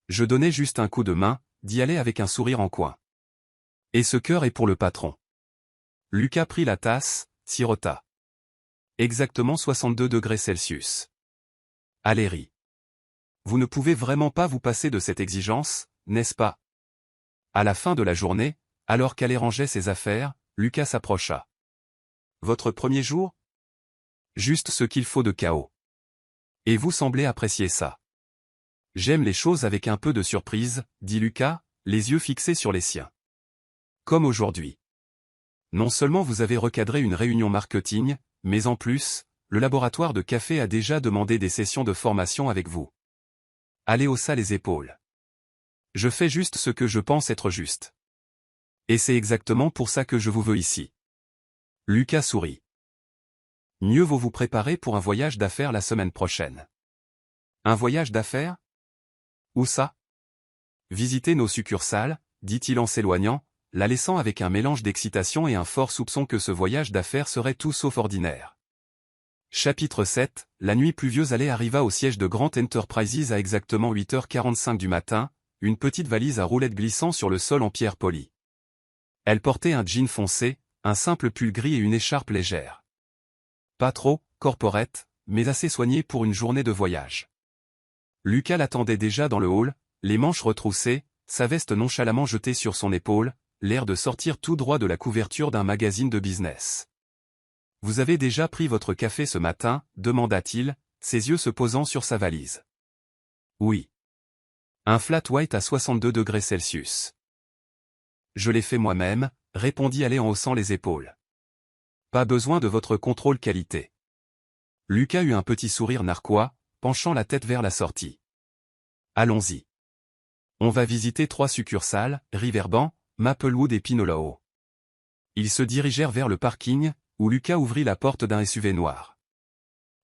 Je donnais juste un coup de main, dit Alais avec un sourire en coin. Et ce cœur est pour le patron. Lucas prit la tasse, sirota. Exactement 62 degrés Celsius. Alais rit. Vous ne pouvez vraiment pas vous passer de cette exigence, n'est-ce pas? À la fin de la journée, alors qu'Alais rangeait ses affaires, Lucas s'approcha. Votre premier jour? Juste ce qu'il faut de chaos. Et vous semblez apprécier ça. J'aime les choses avec un peu de surprise, dit Lucas, les yeux fixés sur les siens. Comme aujourd'hui. Non seulement vous avez recadré une réunion marketing, mais en plus, le laboratoire de café a déjà demandé des sessions de formation avec vous. Alais haussa les épaules. Je fais juste ce que je pense être juste. Et c'est exactement pour ça que je vous veux ici. Lucas sourit. Mieux vaut vous préparer pour un voyage d'affaires la semaine prochaine. Un voyage d'affaires? Où ça? Visiter nos succursales, dit-il en s'éloignant, la laissant avec un mélange d'excitation et un fort soupçon que ce voyage d'affaires serait tout sauf ordinaire. Chapitre 7, la nuit pluvieuse. Alais arriva au siège de Grant Enterprises à exactement 8h45 du matin, une petite valise à roulettes glissant sur le sol en pierre polie. Elle portait un jean foncé, un simple pull gris et une écharpe légère. Pas trop corporate, mais assez soignée pour une journée de voyage. Lucas l'attendait déjà dans le hall, les manches retroussées, sa veste nonchalamment jetée sur son épaule, l'air de sortir tout droit de la couverture d'un magazine de business. Vous avez déjà pris votre café ce matin, demanda-t-il, ses yeux se posant sur sa valise. Oui. Un flat white à 62 degrés Celsius. Je l'ai fait moi-même, répondit Alais en haussant les épaules. Pas besoin de votre contrôle qualité. Lucas eut un petit sourire narquois, penchant la tête vers la sortie. Allons-y. On va visiter 3 succursales, Riverbank, Maplewood et Pinoloo. Ils se dirigèrent vers le parking, où Lucas ouvrit la porte d'un SUV noir.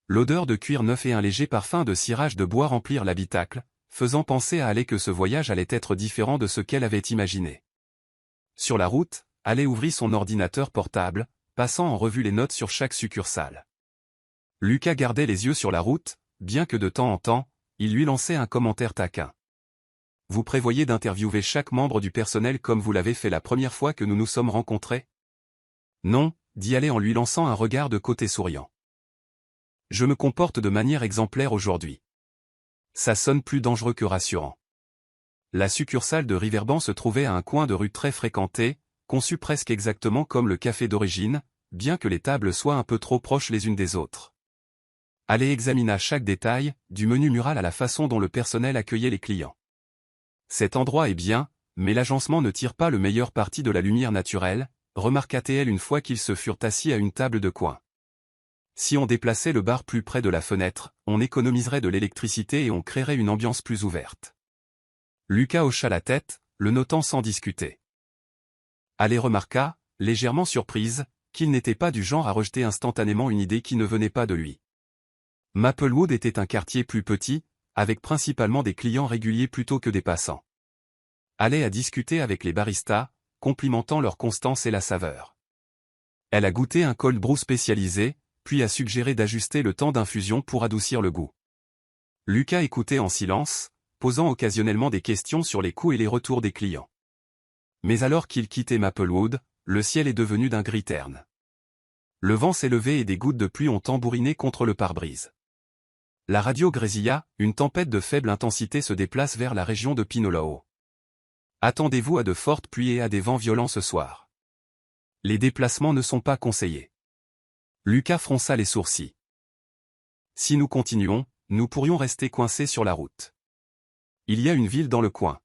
L'odeur de cuir neuf et un léger parfum de cirage de bois remplirent l'habitacle, faisant penser à Alais que ce voyage allait être différent de ce qu'elle avait imaginé. Sur la route, Alais ouvrit son ordinateur portable, passant en revue les notes sur chaque succursale. Lucas gardait les yeux sur la route, bien que de temps en temps, il lui lançait un commentaire taquin. Vous prévoyez d'interviewer chaque membre du personnel comme vous l'avez fait la première fois que nous nous sommes rencontrés? Non, dit Alais en lui lançant un regard de côté souriant. Je me comporte de manière exemplaire aujourd'hui. Ça sonne plus dangereux que rassurant. La succursale de Riverbank se trouvait à un coin de rue très fréquenté, conçu presque exactement comme le café d'origine, bien que les tables soient un peu trop proches les unes des autres. Alais examina chaque détail, du menu mural à la façon dont le personnel accueillait les clients. Cet endroit est bien, mais l'agencement ne tire pas le meilleur parti de la lumière naturelle, remarqua-t-elle une fois qu'ils se furent assis à une table de coin. Si on déplaçait le bar plus près de la fenêtre, on économiserait de l'électricité et on créerait une ambiance plus ouverte. Lucas hocha la tête, le notant sans discuter. Haley remarqua, légèrement surprise, qu'il n'était pas du genre à rejeter instantanément une idée qui ne venait pas de lui. Maplewood était un quartier plus petit, avec principalement des clients réguliers plutôt que des passants. Haley a discuté avec les baristas, complimentant leur constance et la saveur. Elle a goûté un cold brew spécialisé, puis a suggéré d'ajuster le temps d'infusion pour adoucir le goût. Lucas écoutait en silence, posant occasionnellement des questions sur les coûts et les retours des clients. Mais alors qu'il quittait Maplewood, le ciel est devenu d'un gris terne. Le vent s'est levé et des gouttes de pluie ont tambouriné contre le pare-brise. La radio grésilla, une tempête de faible intensité se déplace vers la région de Pinoloo. Attendez-vous à de fortes pluies et à des vents violents ce soir. Les déplacements ne sont pas conseillés. Lucas fronça les sourcils. Si nous continuons, nous pourrions rester coincés sur la route. Il y a une ville dans le coin.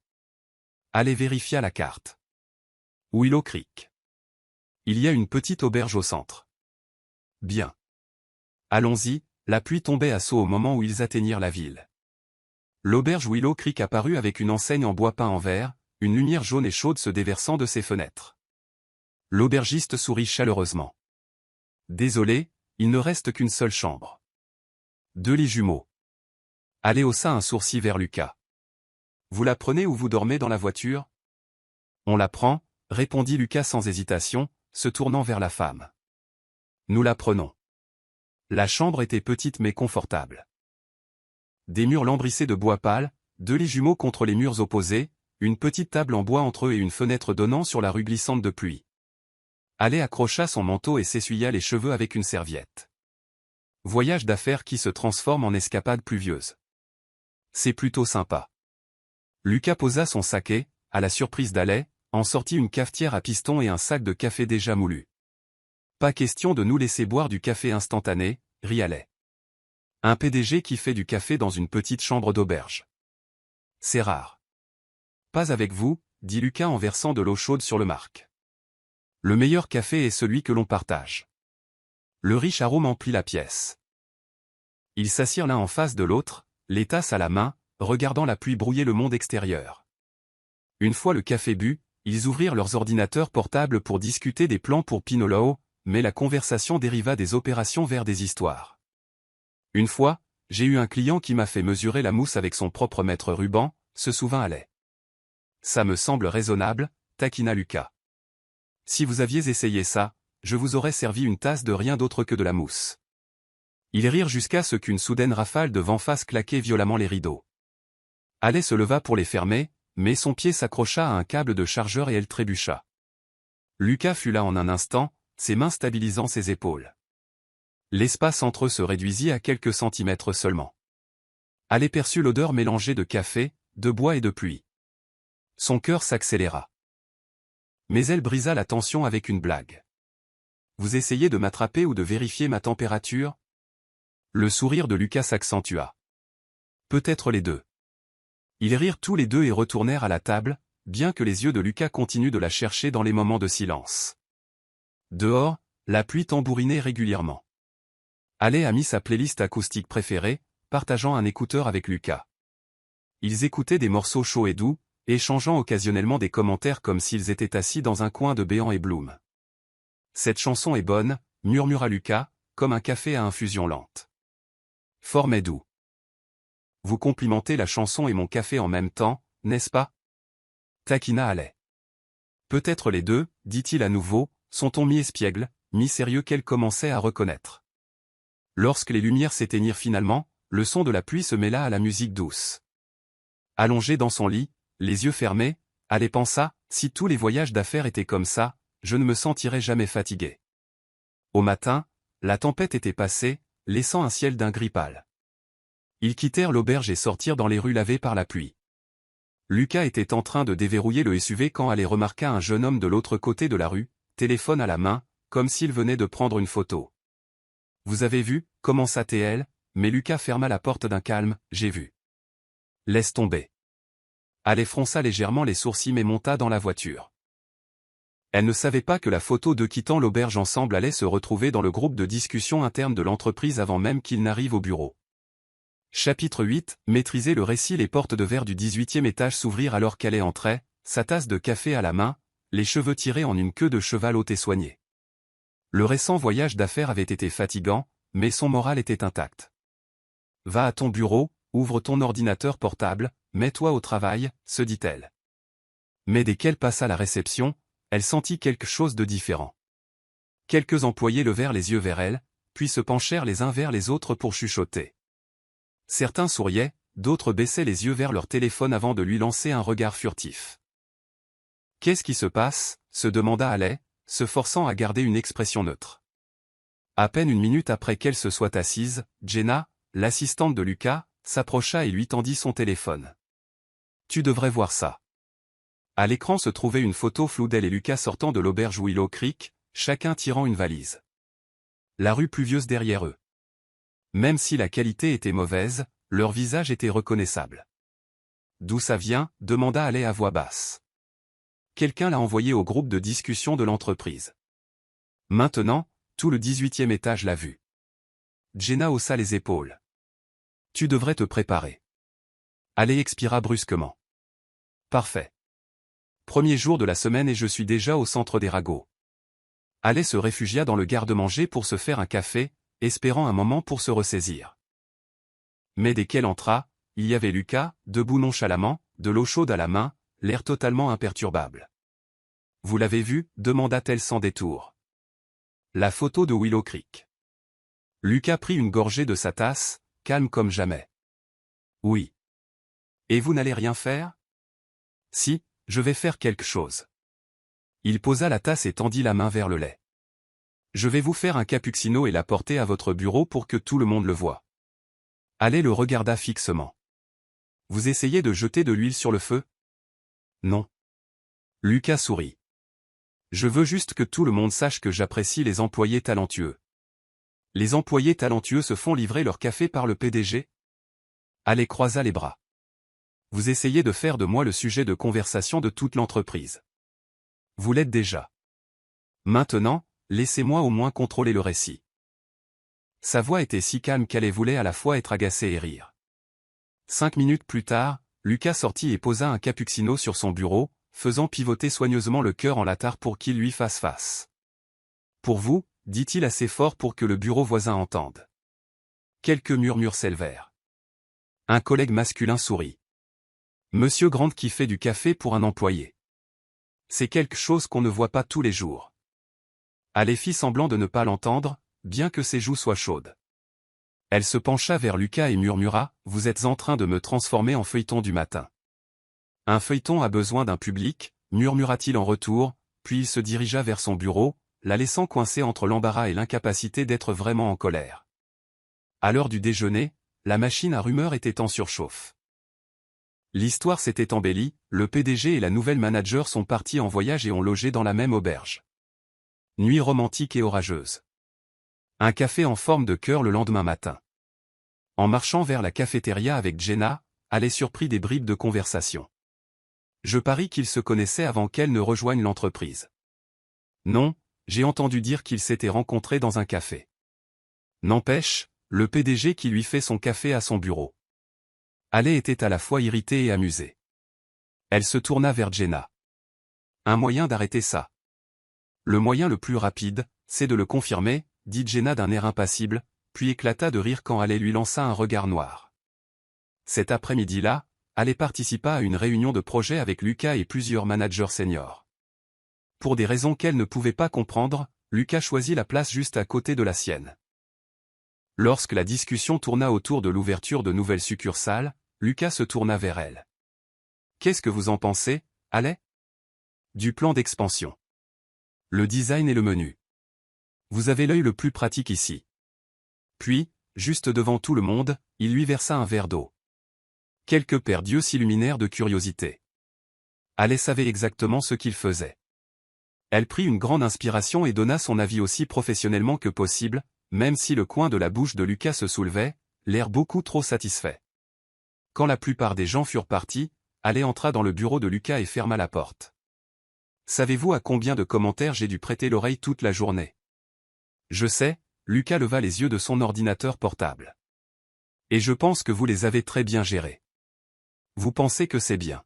Allez vérifier la carte. Willow Creek. Il y a une petite auberge au centre. Bien. Allons-y, la pluie tombait à seaux au moment où ils atteignirent la ville. L'auberge Willow Creek apparut avec une enseigne en bois peint en verre, une lumière jaune et chaude se déversant de ses fenêtres. L'aubergiste sourit chaleureusement. Désolé, il ne reste qu'une seule chambre. 2 lits jumeaux. Haley haussa un sourcil vers Lucas. Vous la prenez ou vous dormez dans la voiture? On la prend, répondit Lucas sans hésitation, se tournant vers la femme. Nous la prenons. La chambre était petite mais confortable. Des murs lambrissés de bois pâle, 2 lits jumeaux contre les murs opposés, une petite table en bois entre eux et une fenêtre donnant sur la rue glissante de pluie. Haley accrocha son manteau et s'essuya les cheveux avec une serviette. Voyage d'affaires qui se transforme en escapade pluvieuse. C'est plutôt sympa. Lucas posa son saké, à la surprise d'Haley, en sortit une cafetière à piston et un sac de café déjà moulu. Pas question de nous laisser boire du café instantané, rit Haley. Un PDG qui fait du café dans une petite chambre d'auberge. C'est rare. Pas avec vous, dit Lucas en versant de l'eau chaude sur le marc. Le meilleur café est celui que l'on partage. Le riche arôme emplit la pièce. Ils s'assirent l'un en face de l'autre, les tasses à la main, regardant la pluie brouiller le monde extérieur. Une fois le café bu, ils ouvrirent leurs ordinateurs portables pour discuter des plans pour Pinoloo, mais la conversation dériva des opérations vers des histoires. Une fois, j'ai eu un client qui m'a fait mesurer la mousse avec son propre mètre ruban, se souvint Haley. Ça me semble raisonnable, taquina Lucas. Si vous aviez essayé ça, je vous aurais servi une tasse de rien d'autre que de la mousse. Ils rirent jusqu'à ce qu'une soudaine rafale de vent fasse claquer violemment les rideaux. Haley se leva pour les fermer, mais son pied s'accrocha à un câble de chargeur et elle trébucha. Lucas fut là en un instant, ses mains stabilisant ses épaules. L'espace entre eux se réduisit à quelques centimètres seulement. Haley perçut l'odeur mélangée de café, de bois et de pluie. Son cœur s'accéléra. Mais elle brisa la tension avec une blague. Vous essayez de m'attraper ou de vérifier ma température? Le sourire de Lucas s'accentua. Peut-être les deux. Ils rirent tous les deux et retournèrent à la table, bien que les yeux de Lucas continuent de la chercher dans les moments de silence. Dehors, la pluie tambourinait régulièrement. Haley a mis sa playlist acoustique préférée, partageant un écouteur avec Lucas. Ils écoutaient des morceaux chauds et doux, échangeant occasionnellement des commentaires comme s'ils étaient assis dans un coin de Béant et Bloom. Cette chanson est bonne, murmura Lucas, comme un café à infusion lente. Fort mais doux. Vous complimentez la chanson et mon café en même temps, n'est-ce pas? Taquina Haley. Peut-être les deux, dit-il à nouveau, son ton mi-espiègle, mi-sérieux qu'elle commençait à reconnaître. Lorsque les lumières s'éteignirent finalement, le son de la pluie se mêla à la musique douce. Allongé dans son lit, les yeux fermés, Haley pensa, si tous les voyages d'affaires étaient comme ça, je ne me sentirais jamais fatigué. Au matin, la tempête était passée, laissant un ciel d'un gris pâle. Ils quittèrent l'auberge et sortirent dans les rues lavées par la pluie. Lucas était en train de déverrouiller le SUV quand Haley remarqua un jeune homme de l'autre côté de la rue, téléphone à la main, comme s'il venait de prendre une photo. Vous avez vu, commença-t-elle, mais Lucas ferma la porte d'un calme, j'ai vu. Laisse tomber. Allais fronça légèrement les sourcils mais monta dans la voiture. Elle ne savait pas que la photo d'eux quittant l'auberge ensemble allait se retrouver dans le groupe de discussion interne de l'entreprise avant même qu'il n'arrive au bureau. Chapitre 8, maîtriser le récit. Les portes de verre du 18e étage s'ouvrirent alors qu'elle entrait, sa tasse de café à la main, les cheveux tirés en une queue de cheval haute et soignée. Le récent voyage d'affaires avait été fatigant, mais son moral était intact. Va à ton bureau, ouvre ton ordinateur portable, mets-toi au travail, se dit-elle. Mais dès qu'elle passa la réception, elle sentit quelque chose de différent. Quelques employés levèrent les yeux vers elle, puis se penchèrent les uns vers les autres pour chuchoter. Certains souriaient, d'autres baissaient les yeux vers leur téléphone avant de lui lancer un regard furtif. « Qu'est-ce qui se passe ?» se demanda Haley, se forçant à garder une expression neutre. À peine une minute après qu'elle se soit assise, Jenna, l'assistante de Lucas, s'approcha et lui tendit son téléphone. « Tu devrais voir ça. » À l'écran se trouvait une photo floue d'elle et Lucas sortant de l'auberge Willow Creek, chacun tirant une valise. La rue pluvieuse derrière eux. Même si la qualité était mauvaise, leur visage était reconnaissable. « D'où ça vient ?» demanda Haley à voix basse. Quelqu'un l'a envoyé au groupe de discussion de l'entreprise. Maintenant, tout le 18e étage l'a vu. Jenna haussa les épaules. « Tu devrais te préparer. » Haley expira brusquement. « Parfait. Premier jour de la semaine et je suis déjà au centre des ragots. » Haley se réfugia dans le garde-manger pour se faire un café, espérant un moment pour se ressaisir. Mais dès qu'elle entra, il y avait Lucas, debout nonchalamment, de l'eau chaude à la main, l'air totalement imperturbable. « Vous l'avez vu ?» demanda-t-elle sans détour. La photo de Willow Creek. Lucas prit une gorgée de sa tasse, calme comme jamais. « Oui. Et vous n'allez rien faire ?»« Si, je vais faire quelque chose. » Il posa la tasse et tendit la main vers le lait. « Je vais vous faire un cappuccino et l'apporter à votre bureau pour que tout le monde le voie. » Haley le regarda fixement. « Vous essayez de jeter de l'huile sur le feu ? » « Non. » Lucas sourit. « Je veux juste que tout le monde sache que j'apprécie les employés talentueux. » « Les employés talentueux se font livrer leur café par le PDG ?» Haley croisa les bras. « Vous essayez de faire de moi le sujet de conversation de toute l'entreprise. Vous l'êtes déjà. Maintenant, laissez-moi au moins contrôler le récit. » Sa voix était si calme qu'Haley voulait à la fois être agacée et rire. 5 minutes plus tard, Lucas sortit et posa un cappuccino sur son bureau, faisant pivoter soigneusement le cœur en latar pour qu'il lui fasse face. « Pour vous » dit-il assez fort pour que le bureau voisin entende. Quelques murmures s'élevèrent. Un collègue masculin sourit. « Monsieur Grant qui fait du café pour un employé. C'est quelque chose qu'on ne voit pas tous les jours. » Haley fit semblant de ne pas l'entendre, bien que ses joues soient chaudes. Elle se pencha vers Lucas et murmura « Vous êtes en train de me transformer en feuilleton du matin. » « Un feuilleton a besoin d'un public, » murmura-t-il en retour, puis il se dirigea vers son bureau, la laissant coincée entre l'embarras et l'incapacité d'être vraiment en colère. À l'heure du déjeuner, la machine à rumeurs était en surchauffe. L'histoire s'était embellie, le PDG et la nouvelle manager sont partis en voyage et ont logé dans la même auberge. Nuit romantique et orageuse. Un café en forme de cœur le lendemain matin. En marchant vers la cafétéria avec Jenna, Haley surprit des bribes de conversation. Je parie qu'ils se connaissaient avant qu'elle ne rejoigne l'entreprise. Non, j'ai entendu dire qu'ils s'étaient rencontrés dans un café. N'empêche, le PDG qui lui fait son café à son bureau. Haley était à la fois irritée et amusée. Elle se tourna vers Jenna. Un moyen d'arrêter ça. Le moyen le plus rapide, c'est de le confirmer, dit Jenna d'un air impassible, puis éclata de rire quand Haley lui lança un regard noir. Cet après-midi-là, Haley participa à une réunion de projet avec Lucas et plusieurs managers seniors. Pour des raisons qu'elle ne pouvait pas comprendre, Lucas choisit la place juste à côté de la sienne. Lorsque la discussion tourna autour de l'ouverture de nouvelles succursales, Lucas se tourna vers elle. « Qu'est-ce que vous en pensez, Haley ? Du plan d'expansion. Le design et le menu. Vous avez l'œil le plus pratique ici. » Puis, juste devant tout le monde, il lui versa un verre d'eau. Quelques paires d'yeux s'illuminèrent de curiosité. Haley savait exactement ce qu'il faisait. Elle prit une grande inspiration et donna son avis aussi professionnellement que possible, même si le coin de la bouche de Lucas se soulevait, l'air beaucoup trop satisfait. Quand la plupart des gens furent partis, Allais entra dans le bureau de Lucas et ferma la porte. Savez-vous à combien de commentaires j'ai dû prêter l'oreille toute la journée? Je sais, Lucas leva les yeux de son ordinateur portable. Et je pense que vous les avez très bien gérés. Vous pensez que c'est bien.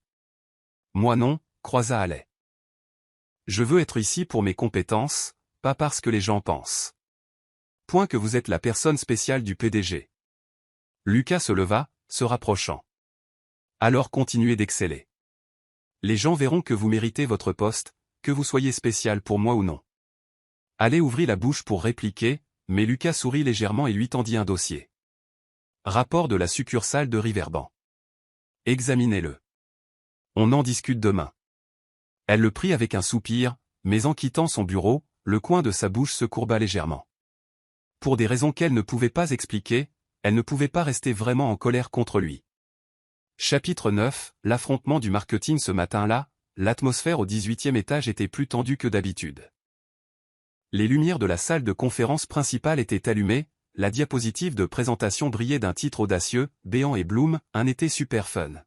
Moi non, croisa Allais. Je veux être ici pour mes compétences, pas parce que les gens pensent. Point que vous êtes la personne spéciale du PDG. Lucas se leva, se rapprochant. Alors continuez d'exceller. Les gens verront que vous méritez votre poste, que vous soyez spécial pour moi ou non. Allais ouvrit la bouche pour répliquer, mais Lucas sourit légèrement et lui tendit un dossier. Rapport de la succursale de Riverbank. Examinez-le. On en discute demain. Elle le prit avec un soupir, mais en quittant son bureau, le coin de sa bouche se courba légèrement. Pour des raisons qu'elle ne pouvait pas expliquer, elle ne pouvait pas rester vraiment en colère contre lui. Chapitre 9, l'affrontement du marketing. Ce matin-là, l'atmosphère au 18e étage était plus tendue que d'habitude. Les lumières de la salle de conférence principale étaient allumées, la diapositive de présentation brillait d'un titre audacieux, Béant et Bloom, un été super fun.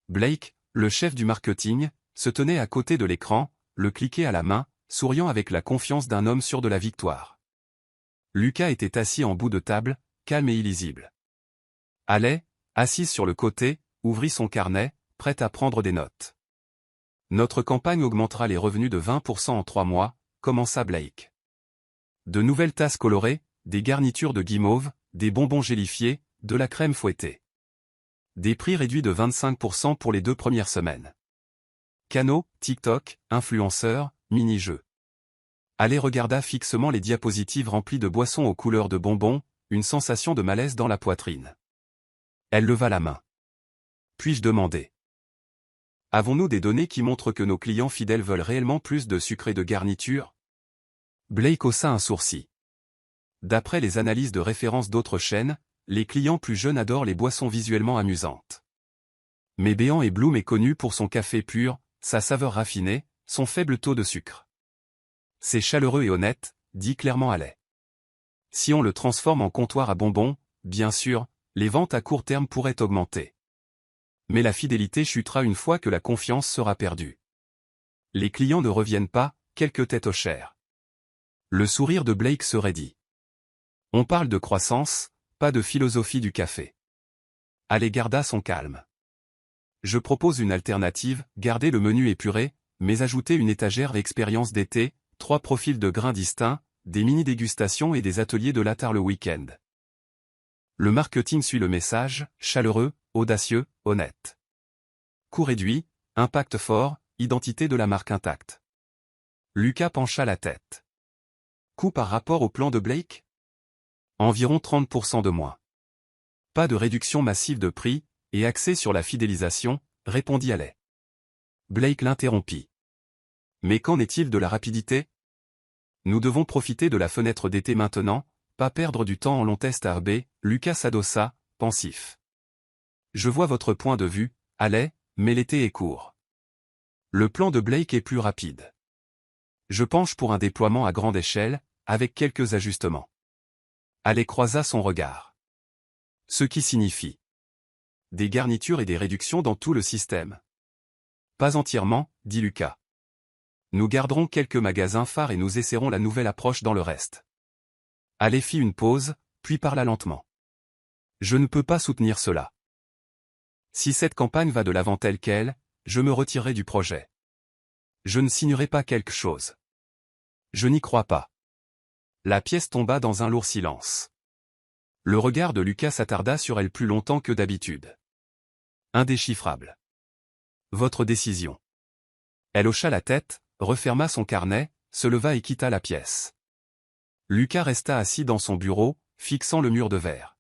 Blake, le chef du marketing, se tenait à côté de l'écran, le cliquet à la main, souriant avec la confiance d'un homme sûr de la victoire. Lucas était assis en bout de table, calme et illisible. Allais, assise sur le côté, ouvrit son carnet, prête à prendre des notes. Notre campagne augmentera les revenus de 20% en 3 mois, commença Blake. De nouvelles tasses colorées, des garnitures de guimauve, des bonbons gélifiés, de la crème fouettée. Des prix réduits de 25% pour les 2 premières semaines. Canaux, TikTok, influenceurs, mini-jeux. Allais regarda fixement les diapositives remplies de boissons aux couleurs de bonbons, une sensation de malaise dans la poitrine. Elle leva la main. Puis-je demander? Avons-nous des données qui montrent que nos clients fidèles veulent réellement plus de sucre et de garniture? Blake haussa un sourcil. D'après les analyses de référence d'autres chaînes, les clients plus jeunes adorent les boissons visuellement amusantes. Mais Béant et Bloom est connu pour son café pur, sa saveur raffinée, son faible taux de sucre. C'est chaleureux et honnête, dit clairement Allais. Si on le transforme en comptoir à bonbons, bien sûr, les ventes à court terme pourraient augmenter. Mais la fidélité chutera une fois que la confiance sera perdue. Les clients ne reviennent pas, quelques têtes au chair. Le sourire de Blake se raidit. On parle de croissance, pas de philosophie du café. Allais garda son calme. Je propose une alternative, garder le menu épuré, mais ajouter une étagère expérience d'été, 3 profils de grains distincts, des mini-dégustations et des ateliers de latte le week-end. Le marketing suit le message, chaleureux, audacieux, honnête. Coût réduit, impact fort, identité de la marque intacte. Lucas pencha la tête. Coût par rapport au plan de Blake? Environ 30% de moins. Pas de réduction massive de prix, et axé sur la fidélisation, répondit Allais. Blake l'interrompit. Mais qu'en est-il de la rapidité? Nous devons profiter de la fenêtre d'été maintenant, pas perdre du temps en long test à RB, Lucas s'adossa, pensif. Je vois votre point de vue, Allais, mais l'été est court. Le plan de Blake est plus rapide. Je penche pour un déploiement à grande échelle, avec quelques ajustements. Allais croisa son regard. Ce qui signifie des garnitures et des réductions dans tout le système. Pas entièrement, dit Lucas. Nous garderons quelques magasins phares et nous essaierons la nouvelle approche dans le reste. Allais fit une pause, puis parla lentement. Je ne peux pas soutenir cela. Si cette campagne va de l'avant telle qu'elle, je me retirerai du projet. Je ne signerai pas quelque chose. Je n'y crois pas. La pièce tomba dans un lourd silence. Le regard de Lucas s'attarda sur elle plus longtemps que d'habitude. Indéchiffrable. Votre décision. Elle hocha la tête, referma son carnet, se leva et quitta la pièce. Lucas resta assis dans son bureau, fixant le mur de verre.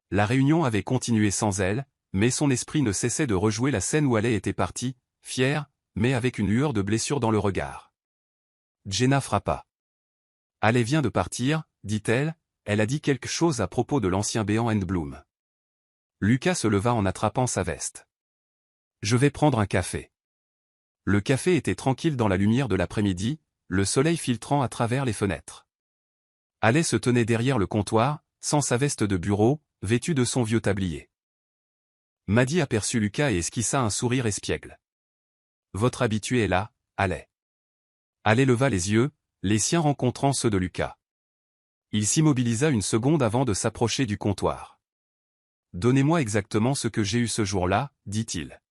La réunion avait continué sans elle, mais son esprit ne cessait de rejouer la scène où Allais était parti, fier, mais avec une lueur de blessure dans le regard. Jenna frappa. Allais vient de partir, dit-elle, elle a dit quelque chose à propos de l'ancien Béant & Bloom. Lucas se leva en attrapant sa veste. Je vais prendre un café. Le café était tranquille dans la lumière de l'après-midi, le soleil filtrant à travers les fenêtres. Allais se tenait derrière le comptoir, sans sa veste de bureau, vêtu de son vieux tablier. Maddy aperçut Lucas et esquissa un sourire espiègle. Votre habitué est là, allez. Allez leva les yeux, les siens rencontrant ceux de Lucas. Il s'immobilisa une seconde avant de s'approcher du comptoir. Donnez-moi exactement ce que j'ai eu ce jour-là, dit-il.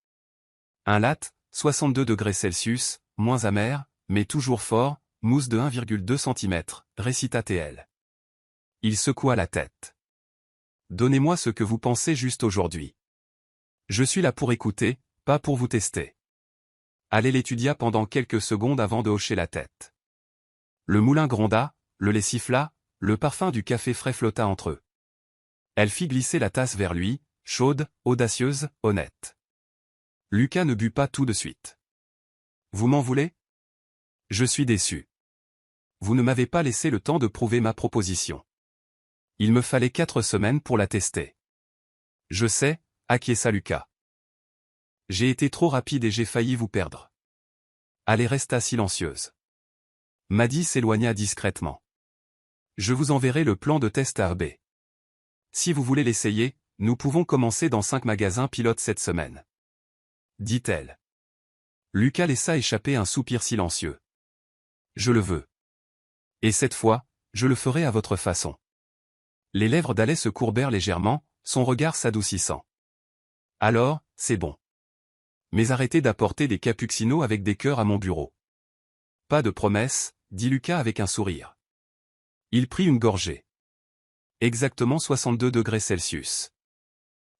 Un latte, 62 degrés Celsius, moins amer, mais toujours fort, mousse de 1,2 cm, récita TL. Il secoua la tête. Donnez-moi ce que vous pensez juste aujourd'hui. Je suis là pour écouter, pas pour vous tester. Allez l'étudia pendant quelques secondes avant de hocher la tête. Le moulin gronda, le lait siffla, le parfum du café frais flotta entre eux. Elle fit glisser la tasse vers lui, chaude, audacieuse, honnête. Lucas ne but pas tout de suite. Vous m'en voulez? Je suis déçu. Vous ne m'avez pas laissé le temps de prouver ma proposition. Il me fallait 4 semaines pour la tester. Je sais, acquiesça Lucas. J'ai été trop rapide et j'ai failli vous perdre. Elle resta silencieuse. Maddy s'éloigna discrètement. Je vous enverrai le plan de test à RB. Si vous voulez l'essayer, nous pouvons commencer dans 5 magasins pilotes cette semaine. Dit-elle. Lucas laissa échapper un soupir silencieux. Je le veux. Et cette fois, je le ferai à votre façon. Les lèvres d'Alais se courbèrent légèrement, son regard s'adoucissant. Alors, c'est bon. Mais arrêtez d'apporter des cappuccinos avec des cœurs à mon bureau. Pas de promesse, dit Lucas avec un sourire. Il prit une gorgée. Exactement 62 degrés Celsius.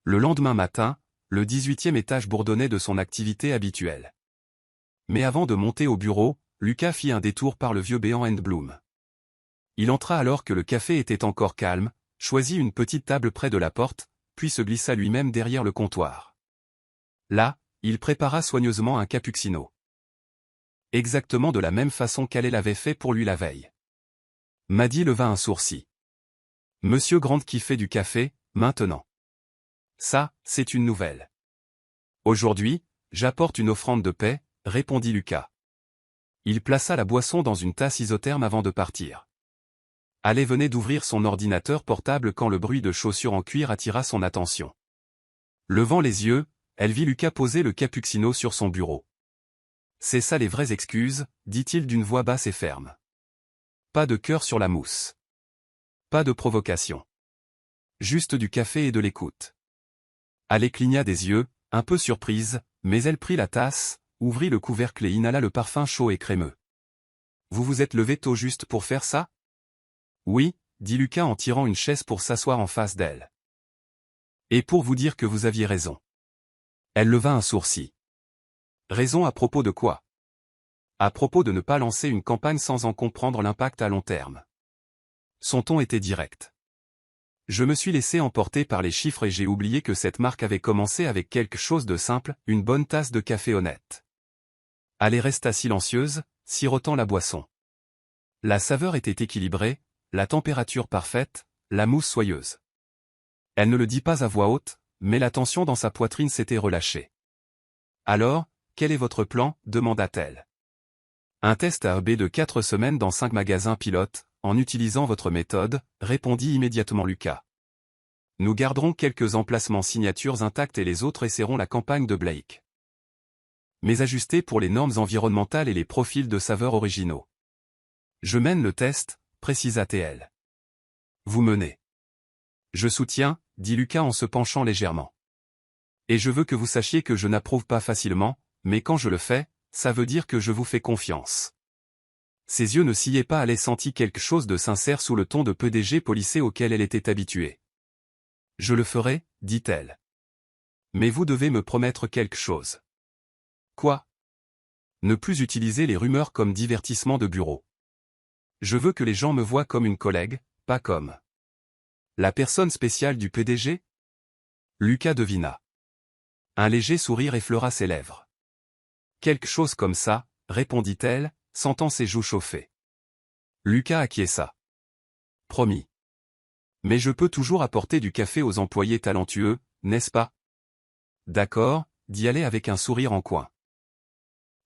Le lendemain matin, le 18e étage bourdonnait de son activité habituelle. Mais avant de monter au bureau, Lucas fit un détour par le vieux Beyond & Bloom. Il entra alors que le café était encore calme, choisit une petite table près de la porte, puis se glissa lui-même derrière le comptoir. Là, il prépara soigneusement un cappuccino. Exactement de la même façon qu'Alais l'avait fait pour lui la veille. Maddy leva un sourcil. Monsieur Grant qui fait du café, maintenant. Ça, c'est une nouvelle. Aujourd'hui, j'apporte une offrande de paix, répondit Lucas. Il plaça la boisson dans une tasse isotherme avant de partir. Alais venait d'ouvrir son ordinateur portable quand le bruit de chaussures en cuir attira son attention. Levant les yeux, elle vit Lucas poser le cappuccino sur son bureau. C'est ça les vraies excuses, dit-il d'une voix basse et ferme. Pas de cœur sur la mousse. Pas de provocation. Juste du café et de l'écoute. Alais cligna des yeux, un peu surprise, mais elle prit la tasse, ouvrit le couvercle et inhala le parfum chaud et crémeux. Vous vous êtes levé tôt juste pour faire ça? Oui, dit Lucas en tirant une chaise pour s'asseoir en face d'elle. Et pour vous dire que vous aviez raison. Elle leva un sourcil. Raison à propos de quoi? À propos de ne pas lancer une campagne sans en comprendre l'impact à long terme. Son ton était direct. Je me suis laissé emporter par les chiffres et j'ai oublié que cette marque avait commencé avec quelque chose de simple, une bonne tasse de café honnête. Alais resta silencieuse, sirotant la boisson. La saveur était équilibrée, la température parfaite, la mousse soyeuse. Elle ne le dit pas à voix haute, mais la tension dans sa poitrine s'était relâchée. Alors, quel est votre plan? Demanda-t-elle. Un test à RB de 4 semaines dans 5 magasins pilotes, en utilisant votre méthode, répondit immédiatement Lucas. Nous garderons quelques emplacements signatures intacts et les autres essaieront la campagne de Blake. Mais ajustés pour les normes environnementales et les profils de saveurs originaux. Je mène le test, précisa-t-elle. Vous menez. Je soutiens, dit Lucas en se penchant légèrement. Et je veux que vous sachiez que je n'approuve pas facilement, mais quand je le fais, ça veut dire que je vous fais confiance. Ses yeux ne sillaient pas, elle sentit quelque chose de sincère sous le ton de PDG policé auquel elle était habituée. Je le ferai, dit-elle. Mais vous devez me promettre quelque chose. Quoi? Ne plus utiliser les rumeurs comme divertissement de bureau. Je veux que les gens me voient comme une collègue, pas comme la personne spéciale du PDG? Lucas devina. Un léger sourire effleura ses lèvres. Quelque chose comme ça, répondit-elle, sentant ses joues chauffer. Lucas acquiesça. Promis. Mais je peux toujours apporter du café aux employés talentueux, n'est-ce pas? D'accord, dit Alais avec un sourire en coin.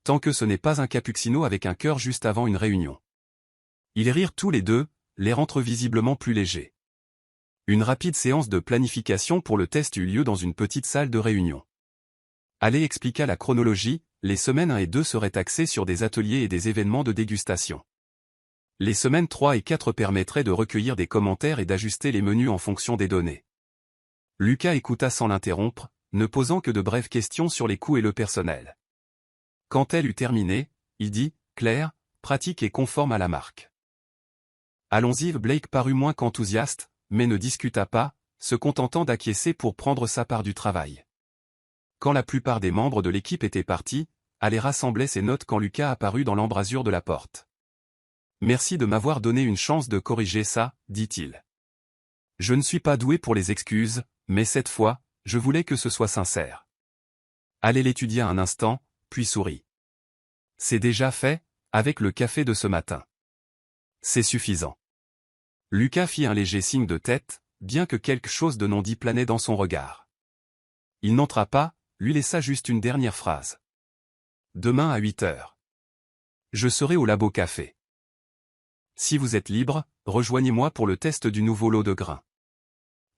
Tant que ce n'est pas un cappuccino avec un cœur juste avant une réunion. Ils rirent tous les deux, l'air entre visiblement plus léger. Une rapide séance de planification pour le test eut lieu dans une petite salle de réunion. Ale expliqua la chronologie, les semaines 1 et 2 seraient axées sur des ateliers et des événements de dégustation. Les semaines 3 et 4 permettraient de recueillir des commentaires et d'ajuster les menus en fonction des données. Lucas écouta sans l'interrompre, ne posant que de brèves questions sur les coûts et le personnel. Quand elle eut terminé, il dit, clair, pratique et conforme à la marque. Allons-y. Blake parut moins qu'enthousiaste, mais ne discuta pas, se contentant d'acquiescer pour prendre sa part du travail. Quand la plupart des membres de l'équipe étaient partis, Ale rassemblait ses notes quand Lucas apparut dans l'embrasure de la porte. « Merci de m'avoir donné une chance de corriger ça, dit-il. Je ne suis pas doué pour les excuses, mais cette fois, je voulais que ce soit sincère. » Ale l'étudia un instant, puis sourit. « C'est déjà fait, avec le café de ce matin. » « C'est suffisant. » Lucas fit un léger signe de tête, bien que quelque chose de non dit planait dans son regard. Il n'entra pas, lui laissa juste une dernière phrase. « Demain à 8 heures. Je serai au labo café. Si vous êtes libre, rejoignez-moi pour le test du nouveau lot de grains. »«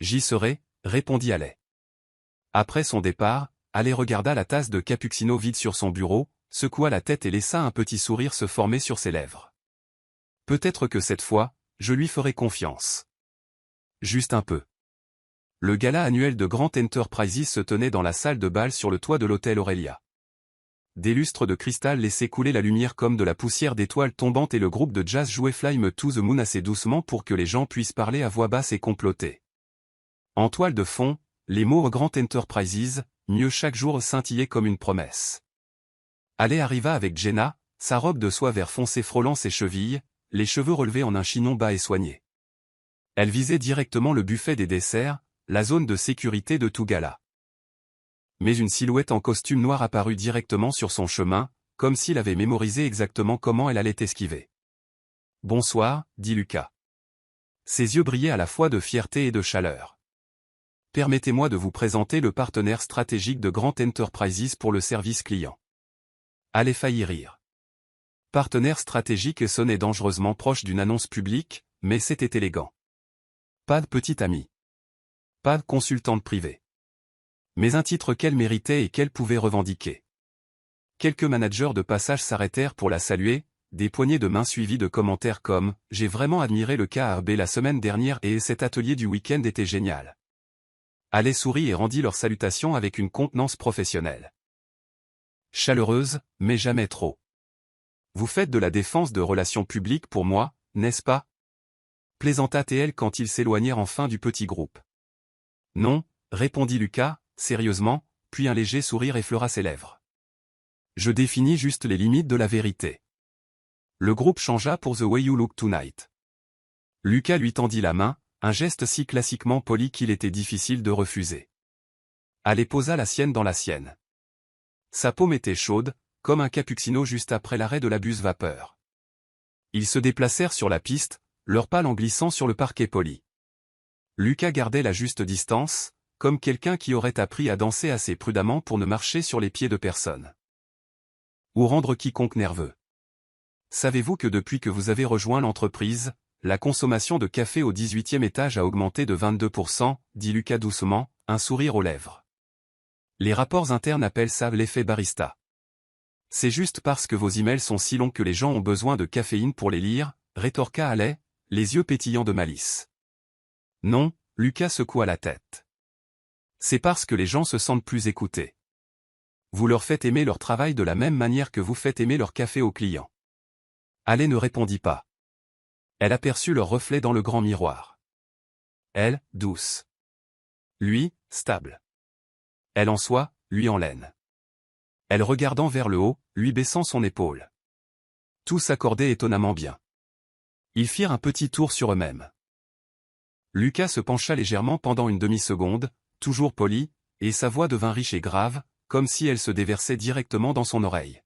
J'y serai, » répondit Ale. Après son départ, Ale regarda la tasse de cappuccino vide sur son bureau, secoua la tête et laissa un petit sourire se former sur ses lèvres. « Peut-être que cette fois, je lui ferai confiance. Juste un peu. » Le gala annuel de Grand Enterprises se tenait dans la salle de bal sur le toit de l'hôtel Aurélia. Des lustres de cristal laissaient couler la lumière comme de la poussière d'étoiles tombantes et le groupe de jazz jouait Fly Me to the Moon assez doucement pour que les gens puissent parler à voix basse et comploter. En toile de fond, les mots Grand Enterprises, mieux chaque jour scintillaient comme une promesse. Ale arriva avec Jenna, sa robe de soie vert foncé frôlant ses chevilles, les cheveux relevés en un chignon bas et soigné. Elle visait directement le buffet des desserts, la zone de sécurité de tout gala. Mais une silhouette en costume noir apparut directement sur son chemin, comme s'il avait mémorisé exactement comment elle allait esquiver. « Bonsoir, » dit Lucas. Ses yeux brillaient à la fois de fierté et de chaleur. « Permettez-moi de vous présenter le partenaire stratégique de Grand Enterprises pour le service client. » Ale faillit rire. Partenaire stratégique sonnait dangereusement proche d'une annonce publique, mais c'était élégant. Pas de petite amie. Pas de consultante privée. Mais un titre qu'elle méritait et qu'elle pouvait revendiquer. Quelques managers de passage s'arrêtèrent pour la saluer, des poignées de main suivies de commentaires comme « J'ai vraiment admiré le KRB la semaine dernière et cet atelier du week-end était génial. » Ale sourit et rendit leurs salutations avec une contenance professionnelle. Chaleureuse, mais jamais trop. Vous faites de la défense de relations publiques pour moi, n'est-ce pas? Plaisanta TL quand ils s'éloignèrent enfin du petit groupe. Non, répondit Lucas, sérieusement, puis un léger sourire effleura ses lèvres. Je définis juste les limites de la vérité. Le groupe changea pour The Way You Look Tonight. Lucas lui tendit la main, un geste si classiquement poli qu'il était difficile de refuser. Ale posa la sienne dans la sienne. Sa paume était chaude, comme un cappuccino juste après l'arrêt de la buse vapeur. Ils se déplacèrent sur la piste, leur pale en glissant sur le parquet poli. Lucas gardait la juste distance, comme quelqu'un qui aurait appris à danser assez prudemment pour ne marcher sur les pieds de personne. Ou rendre quiconque nerveux. Savez-vous que depuis que vous avez rejoint l'entreprise, la consommation de café au 18e étage a augmenté de 22%, dit Lucas doucement, un sourire aux lèvres. Les rapports internes appellent ça l'effet barista. C'est juste parce que vos emails sont si longs que les gens ont besoin de caféine pour les lire, rétorqua Ale, les yeux pétillants de malice. Non, Lucas secoua la tête. C'est parce que les gens se sentent plus écoutés. Vous leur faites aimer leur travail de la même manière que vous faites aimer leur café aux clients. Ale ne répondit pas. Elle aperçut leur reflet dans le grand miroir. Elle, douce. Lui, stable. Elle en soie, lui en laine. Elle regardant vers le haut, lui baissant son épaule. Tout s'accordait étonnamment bien. Ils firent un petit tour sur eux-mêmes. Lucas se pencha légèrement pendant une demi-seconde, toujours poli, et sa voix devint riche et grave, comme si elle se déversait directement dans son oreille.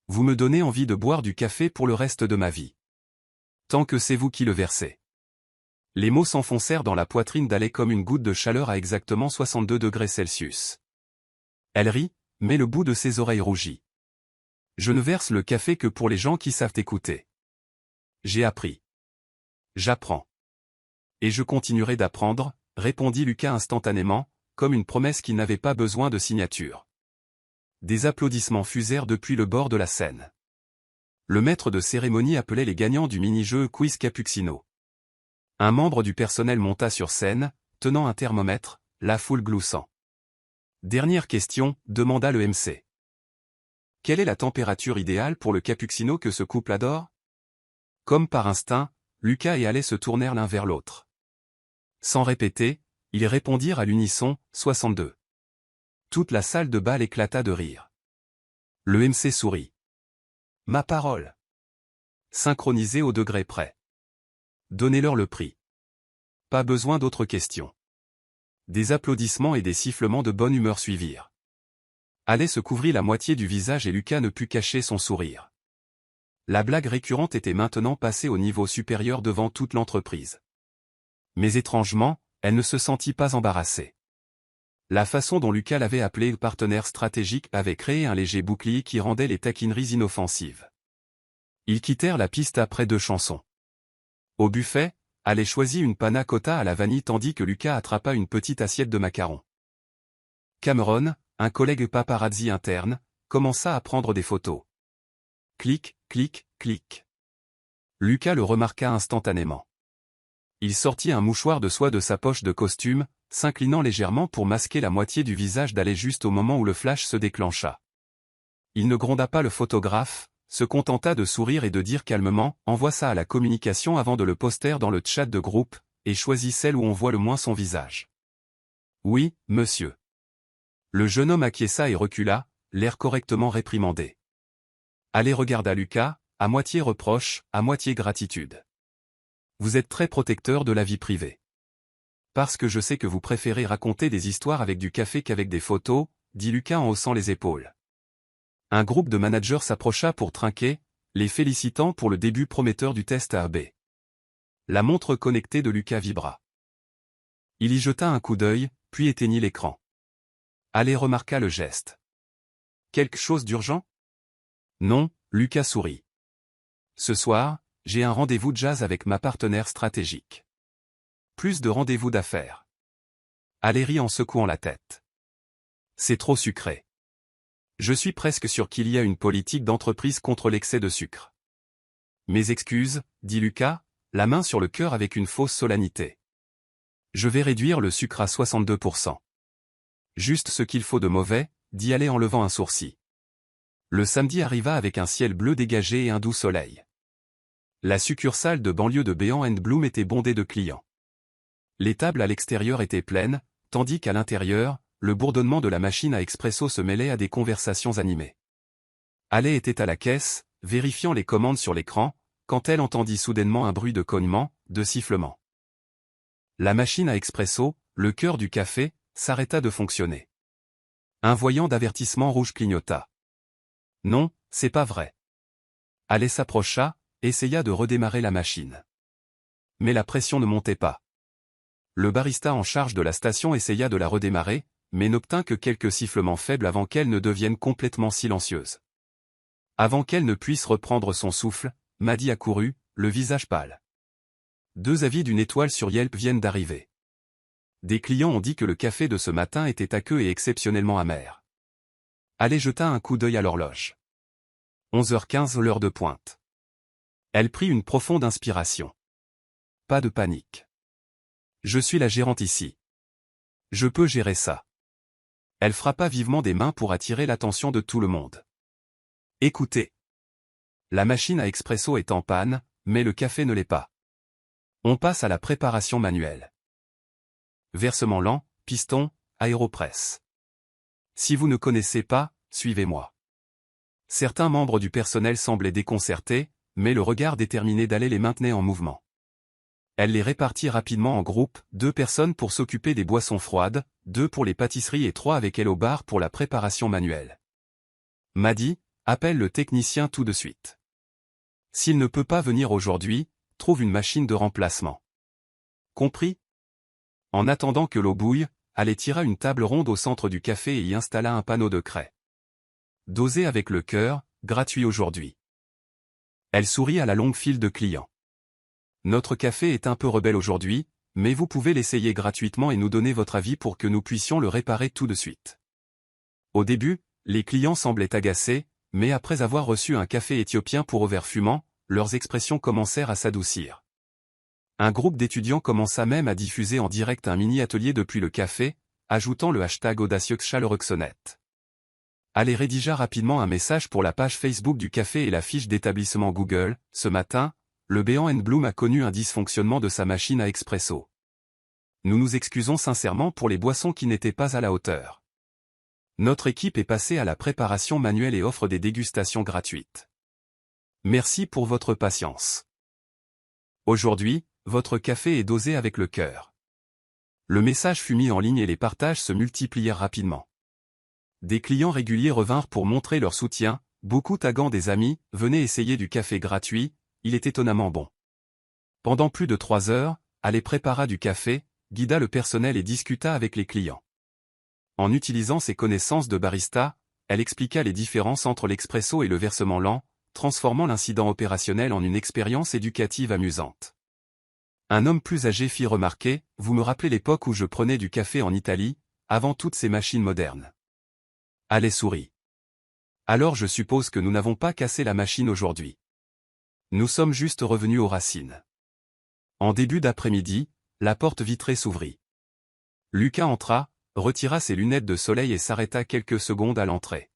Vous me donnez envie de boire du café pour le reste de ma vie. Tant que c'est vous qui le versez. Les mots s'enfoncèrent dans la poitrine d'Ale comme une goutte de chaleur à exactement 62 degrés Celsius. Elle rit, mais le bout de ses oreilles rougit. Je ne verse le café que pour les gens qui savent écouter. J'ai appris. J'apprends. Et je continuerai d'apprendre, répondit Lucas instantanément, comme une promesse qui n'avait pas besoin de signature. Des applaudissements fusèrent depuis le bord de la scène. Le maître de cérémonie appelait les gagnants du mini-jeu Quiz Capuccino. Un membre du personnel monta sur scène, tenant un thermomètre, la foule gloussant. Dernière question, demanda le MC. Quelle est la température idéale pour le cappuccino que ce couple adore? Comme par instinct, Lucas et Alais se tournèrent l'un vers l'autre. Sans répéter, ils répondirent à l'unisson, 62. Toute la salle de bal éclata de rire. Le MC sourit. Ma parole. Synchronisé au degré près. Donnez-leur le prix. Pas besoin d'autres questions. Des applaudissements et des sifflements de bonne humeur suivirent. Alais se couvrit la moitié du visage et Lucas ne put cacher son sourire. La blague récurrente était maintenant passée au niveau supérieur devant toute l'entreprise. Mais étrangement, elle ne se sentit pas embarrassée. La façon dont Lucas l'avait appelé partenaire stratégique avait créé un léger bouclier qui rendait les taquineries inoffensives. Ils quittèrent la piste après 2 chansons. Au buffet, Alais choisit une panna cotta à la vanille tandis que Lucas attrapa une petite assiette de macarons. Cameron, un collègue paparazzi interne, commença à prendre des photos. Clic, clic, clic. Lucas le remarqua instantanément. Il sortit un mouchoir de soie de sa poche de costume, s'inclinant légèrement pour masquer la moitié du visage d'Alais juste au moment où le flash se déclencha. Il ne gronda pas le photographe, se contenta de sourire et de dire calmement « Envoie ça à la communication avant de le poster dans le chat de groupe, et choisis celle où on voit le moins son visage. » « Oui, monsieur. » Le jeune homme acquiesça et recula, l'air correctement réprimandé. Alais regarda Lucas, à moitié reproche, à moitié gratitude. « Vous êtes très protecteur de la vie privée. » « Parce que je sais que vous préférez raconter des histoires avec du café qu'avec des photos, » dit Lucas en haussant les épaules. Un groupe de managers s'approcha pour trinquer, les félicitant pour le début prometteur du test AB. La montre connectée de Lucas vibra. Il y jeta un coup d'œil, puis éteignit l'écran. Alais remarqua le geste. Quelque chose d'urgent? Non, Lucas sourit. Ce soir, j'ai un rendez-vous jazz avec ma partenaire stratégique. Plus de rendez-vous d'affaires. Alais rit en secouant la tête. C'est trop sucré. Je suis presque sûr qu'il y a une politique d'entreprise contre l'excès de sucre. Mes excuses, dit Lucas, la main sur le cœur avec une fausse solennité. Je vais réduire le sucre à 62%. Juste ce qu'il faut de mauvais, dit Alais en levant un sourcil. Le samedi arriva avec un ciel bleu dégagé et un doux soleil. La succursale de banlieue de Béant & Bloom était bondée de clients. Les tables à l'extérieur étaient pleines, tandis qu'à l'intérieur, le bourdonnement de la machine à expresso se mêlait à des conversations animées. Alais était à la caisse, vérifiant les commandes sur l'écran, quand elle entendit soudainement un bruit de cognement, de sifflement. La machine à expresso, le cœur du café, s'arrêta de fonctionner. Un voyant d'avertissement rouge clignota. Non, c'est pas vrai. Alais s'approcha, essaya de redémarrer la machine. Mais la pression ne montait pas. Le barista en charge de la station essaya de la redémarrer, mais n'obtint que quelques sifflements faibles avant qu'elle ne devienne complètement silencieuse. Avant qu'elle ne puisse reprendre son souffle, Maddy accourut, le visage pâle. 2 avis d'une étoile sur Yelp viennent d'arriver. Des clients ont dit que le café de ce matin était aqueux et exceptionnellement amer. Alais jeta un coup d'œil à l'horloge. 11h15 l'heure de pointe. Elle prit une profonde inspiration. Pas de panique. Je suis la gérante ici. Je peux gérer ça. Elle frappa vivement des mains pour attirer l'attention de tout le monde. Écoutez. La machine à expresso est en panne, mais le café ne l'est pas. On passe à la préparation manuelle. Versement lent, piston, aéropresse. Si vous ne connaissez pas, suivez-moi. Certains membres du personnel semblaient déconcertés, mais le regard déterminé d'Alais les maintenait en mouvement. Elle les répartit rapidement en groupes, 2 personnes pour s'occuper des boissons froides, 2 pour les pâtisseries et 3 avec elle au bar pour la préparation manuelle. Maddy, appelle le technicien tout de suite. S'il ne peut pas venir aujourd'hui, trouve une machine de remplacement. Compris? En attendant que l'eau bouille, Alais tira une table ronde au centre du café et y installa un panneau de craie. Dosé avec le cœur, gratuit aujourd'hui. Elle sourit à la longue file de clients. Notre café est un peu rebelle aujourd'hui, mais vous pouvez l'essayer gratuitement et nous donner votre avis pour que nous puissions le réparer tout de suite. Au début, les clients semblaient agacés, mais après avoir reçu un café éthiopien pour au verre fumant, leurs expressions commencèrent à s'adoucir. Un groupe d'étudiants commença même à diffuser en direct un mini-atelier depuis le café, ajoutant le hashtag #AudacieusChaleureXonnet. Ale rédigea rapidement un message pour la page Facebook du café et la fiche d'établissement Google. Ce matin, le Beyond & Bloom a connu un dysfonctionnement de sa machine à expresso. Nous nous excusons sincèrement pour les boissons qui n'étaient pas à la hauteur. Notre équipe est passée à la préparation manuelle et offre des dégustations gratuites. Merci pour votre patience. Aujourd'hui, votre café est dosé avec le cœur. Le message fut mis en ligne et les partages se multiplièrent rapidement. Des clients réguliers revinrent pour montrer leur soutien, beaucoup taguant des amis, « Venez essayer du café gratuit, il est étonnamment bon ». Pendant plus de 3 heures, Ale prépara du café, guida le personnel et discuta avec les clients. En utilisant ses connaissances de barista, elle expliqua les différences entre l'expresso et le versement lent, transformant l'incident opérationnel en une expérience éducative amusante. Un homme plus âgé fit remarquer, « Vous me rappelez l'époque où je prenais du café en Italie, avant toutes ces machines modernes. » Ale sourit. Alors je suppose que nous n'avons pas cassé la machine aujourd'hui. Nous sommes juste revenus aux racines. En début d'après-midi, la porte vitrée s'ouvrit. Lucas entra, retira ses lunettes de soleil et s'arrêta quelques secondes à l'entrée.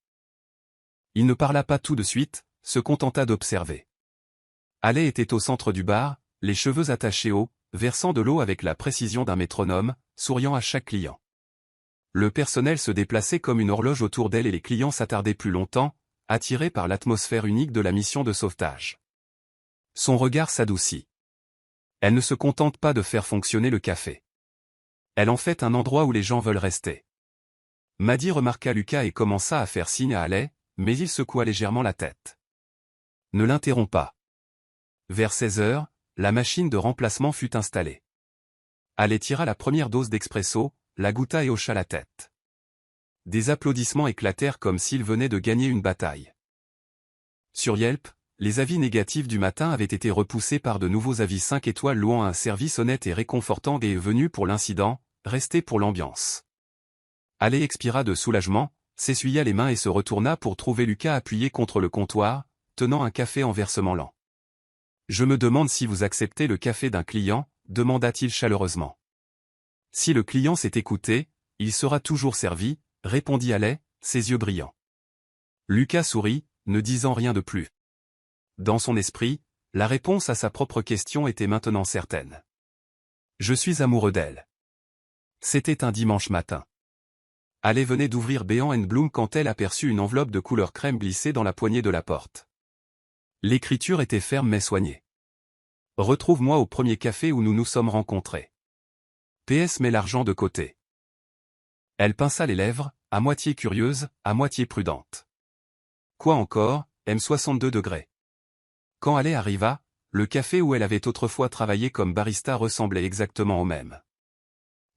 Il ne parla pas tout de suite, se contenta d'observer. Ale était au centre du bar, les cheveux attachés haut, versant de l'eau avec la précision d'un métronome, souriant à chaque client. Le personnel se déplaçait comme une horloge autour d'elle et les clients s'attardaient plus longtemps, attirés par l'atmosphère unique de la mission de sauvetage. Son regard s'adoucit. Elle ne se contente pas de faire fonctionner le café. Elle en fait un endroit où les gens veulent rester. Maddy remarqua Lucas et commença à faire signe à Ale, mais il secoua légèrement la tête. Ne l'interromps pas. Vers 16 heures, la machine de remplacement fut installée. Ale tira la première dose d'expresso, la goûta et hocha la tête. Des applaudissements éclatèrent comme s'il venait de gagner une bataille. Sur Yelp, les avis négatifs du matin avaient été repoussés par de nouveaux avis 5 étoiles louant un service honnête et réconfortant et venu pour l'incident, resté pour l'ambiance. Ale expira de soulagement, s'essuya les mains et se retourna pour trouver Lucas appuyé contre le comptoir, tenant un café en versement lent. « Je me demande si vous acceptez le café d'un client » demanda-t-il chaleureusement. « Si le client s'est écouté, il sera toujours servi » répondit Ale, ses yeux brillants. Lucas sourit, ne disant rien de plus. Dans son esprit, la réponse à sa propre question était maintenant certaine. Je suis amoureux d'elle. C'était un dimanche matin. Ale venait d'ouvrir Beyond & Bloom quand elle aperçut une enveloppe de couleur crème glissée dans la poignée de la porte. L'écriture était ferme mais soignée. Retrouve-moi au premier café où nous nous sommes rencontrés. PS met l'argent de côté. Elle pinça les lèvres, à moitié curieuse, à moitié prudente. Quoi encore, M62°. Quand Ale arriva, le café où elle avait autrefois travaillé comme barista ressemblait exactement au même.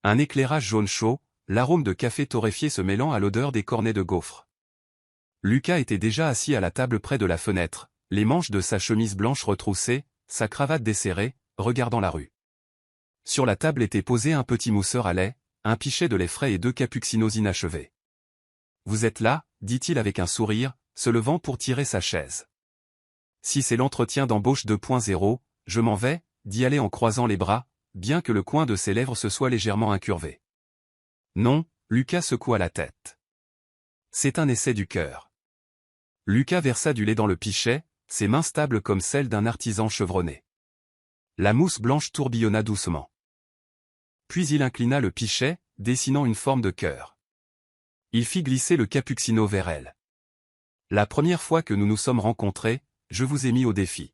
Un éclairage jaune chaud, l'arôme de café torréfié se mêlant à l'odeur des cornets de gaufres. Lucas était déjà assis à la table près de la fenêtre, les manches de sa chemise blanche retroussées, sa cravate desserrée, regardant la rue. Sur la table était posé un petit mousseur à lait, un pichet de lait frais et 2 cappuccinos inachevés. « Vous êtes là » dit-il avec un sourire, se levant pour tirer sa chaise. « Si c'est l'entretien d'embauche 2.0, je m'en vais » dit Ale en croisant les bras, bien que le coin de ses lèvres se soit légèrement incurvé. « Non » Lucas secoua la tête. « C'est un essai du cœur. » Lucas versa du lait dans le pichet, ses mains stables comme celles d'un artisan chevronné. La mousse blanche tourbillonna doucement. Puis il inclina le pichet, dessinant une forme de cœur. Il fit glisser le cappuccino vers elle. « La première fois que nous nous sommes rencontrés, je vous ai mis au défi.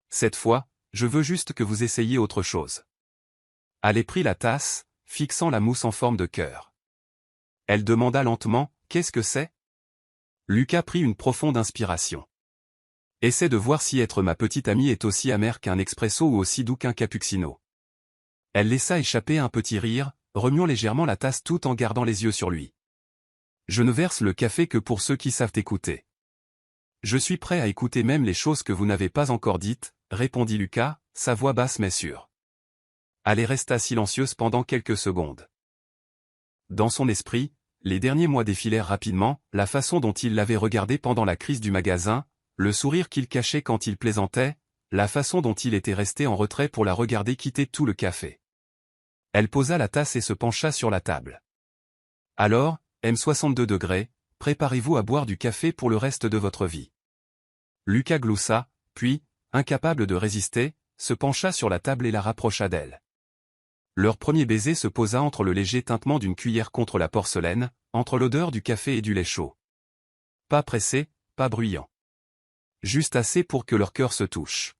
Cette fois, je veux juste que vous essayiez autre chose. » Ale prit la tasse, fixant la mousse en forme de cœur. Elle demanda lentement, « Qu'est-ce que c'est ?» Lucas prit une profonde inspiration. « Essaie de voir si être ma petite amie est aussi amer qu'un expresso ou aussi doux qu'un cappuccino. » Elle laissa échapper un petit rire, remuant légèrement la tasse tout en gardant les yeux sur lui. « Je ne verse le café que pour ceux qui savent écouter. Je suis prêt à écouter même les choses que vous n'avez pas encore dites, » répondit Lucas, sa voix basse mais sûre. Elle resta silencieuse pendant quelques secondes. Dans son esprit, les derniers mois défilèrent rapidement, la façon dont il l'avait regardée pendant la crise du magasin, le sourire qu'il cachait quand il plaisantait, la façon dont il était resté en retrait pour la regarder quitter tout le café. Elle posa la tasse et se pencha sur la table. Alors, M62°, préparez-vous à boire du café pour le reste de votre vie. Lucas gloussa, puis, incapable de résister, se pencha sur la table et la rapprocha d'elle. Leur premier baiser se posa entre le léger tintement d'une cuillère contre la porcelaine, entre l'odeur du café et du lait chaud. Pas pressé, pas bruyant. Juste assez pour que leur cœur se touche.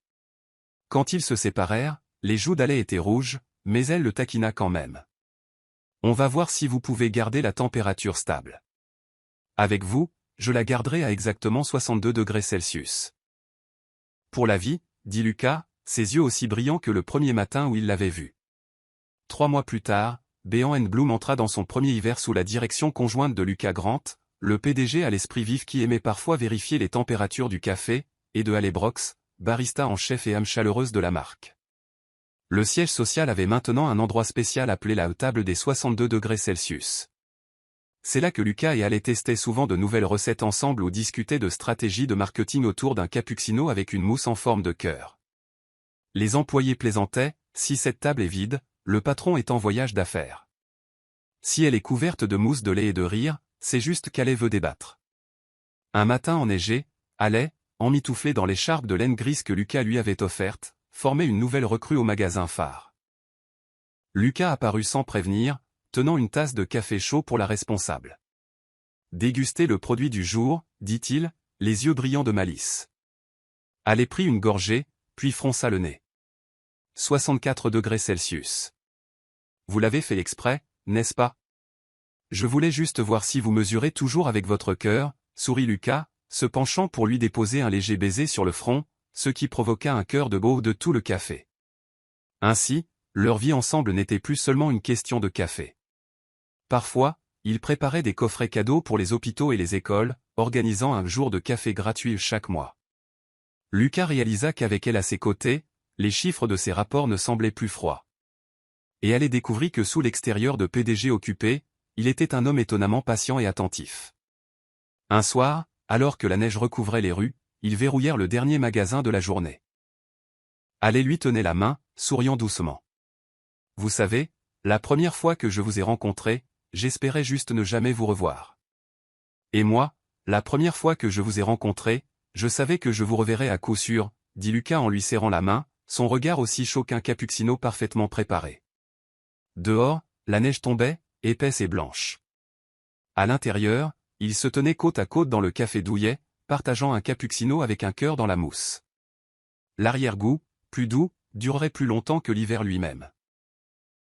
Quand ils se séparèrent, les joues d'Alais étaient rouges, mais elle le taquina quand même. On va voir si vous pouvez garder la température stable. Avec vous, je la garderai à exactement 62°C. Pour la vie, dit Lucas, ses yeux aussi brillants que le premier matin où il l'avait vue. 3 mois plus tard, Béan & Bloom entra dans son premier hiver sous la direction conjointe de Lucas Grant, le PDG à l'esprit vif qui aimait parfois vérifier les températures du café, et de Alec Brox, barista en chef et âme chaleureuse de la marque. Le siège social avait maintenant un endroit spécial appelé la table des 62°C. C'est là que Lucas et Alec testaient souvent de nouvelles recettes ensemble ou discutaient de stratégies de marketing autour d'un cappuccino avec une mousse en forme de cœur. Les employés plaisantaient, si cette table est vide, le patron est en voyage d'affaires. Si elle est couverte de mousse de lait et de rire, c'est juste qu'Alec veut débattre. Un matin enneigé, Alec, emmitouflé dans l'écharpe de laine grise que Lucas lui avait offerte, formait une nouvelle recrue au magasin phare. Lucas apparut sans prévenir, tenant une tasse de café chaud pour la responsable. Dégustez le produit du jour, dit-il, les yeux brillants de malice. Alec prit une gorgée, puis fronça le nez. 64°C. Vous l'avez fait exprès, n'est-ce pas? Je voulais juste voir si vous mesurez toujours avec votre cœur, sourit Lucas, se penchant pour lui déposer un léger baiser sur le front, ce qui provoqua un cœur de beau de tout le café. Ainsi, leur vie ensemble n'était plus seulement une question de café. Parfois, ils préparaient des coffrets cadeaux pour les hôpitaux et les écoles, organisant un jour de café gratuit chaque mois. Lucas réalisa qu'avec elle à ses côtés, les chiffres de ses rapports ne semblaient plus froids. Et elle découvrit que sous l'extérieur de PDG occupé, il était un homme étonnamment patient et attentif. Un soir, alors que la neige recouvrait les rues, ils verrouillèrent le dernier magasin de la journée. Alec lui tenait la main, souriant doucement. Vous savez, la première fois que je vous ai rencontré, j'espérais juste ne jamais vous revoir. Et moi, la première fois que je vous ai rencontré, je savais que je vous reverrais à coup sûr, dit Lucas en lui serrant la main, son regard aussi chaud qu'un cappuccino parfaitement préparé. Dehors, la neige tombait, épaisse et blanche. À l'intérieur, ils se tenaient côte à côte dans le café douillet, partageant un cappuccino avec un cœur dans la mousse. L'arrière-goût, plus doux, durerait plus longtemps que l'hiver lui-même.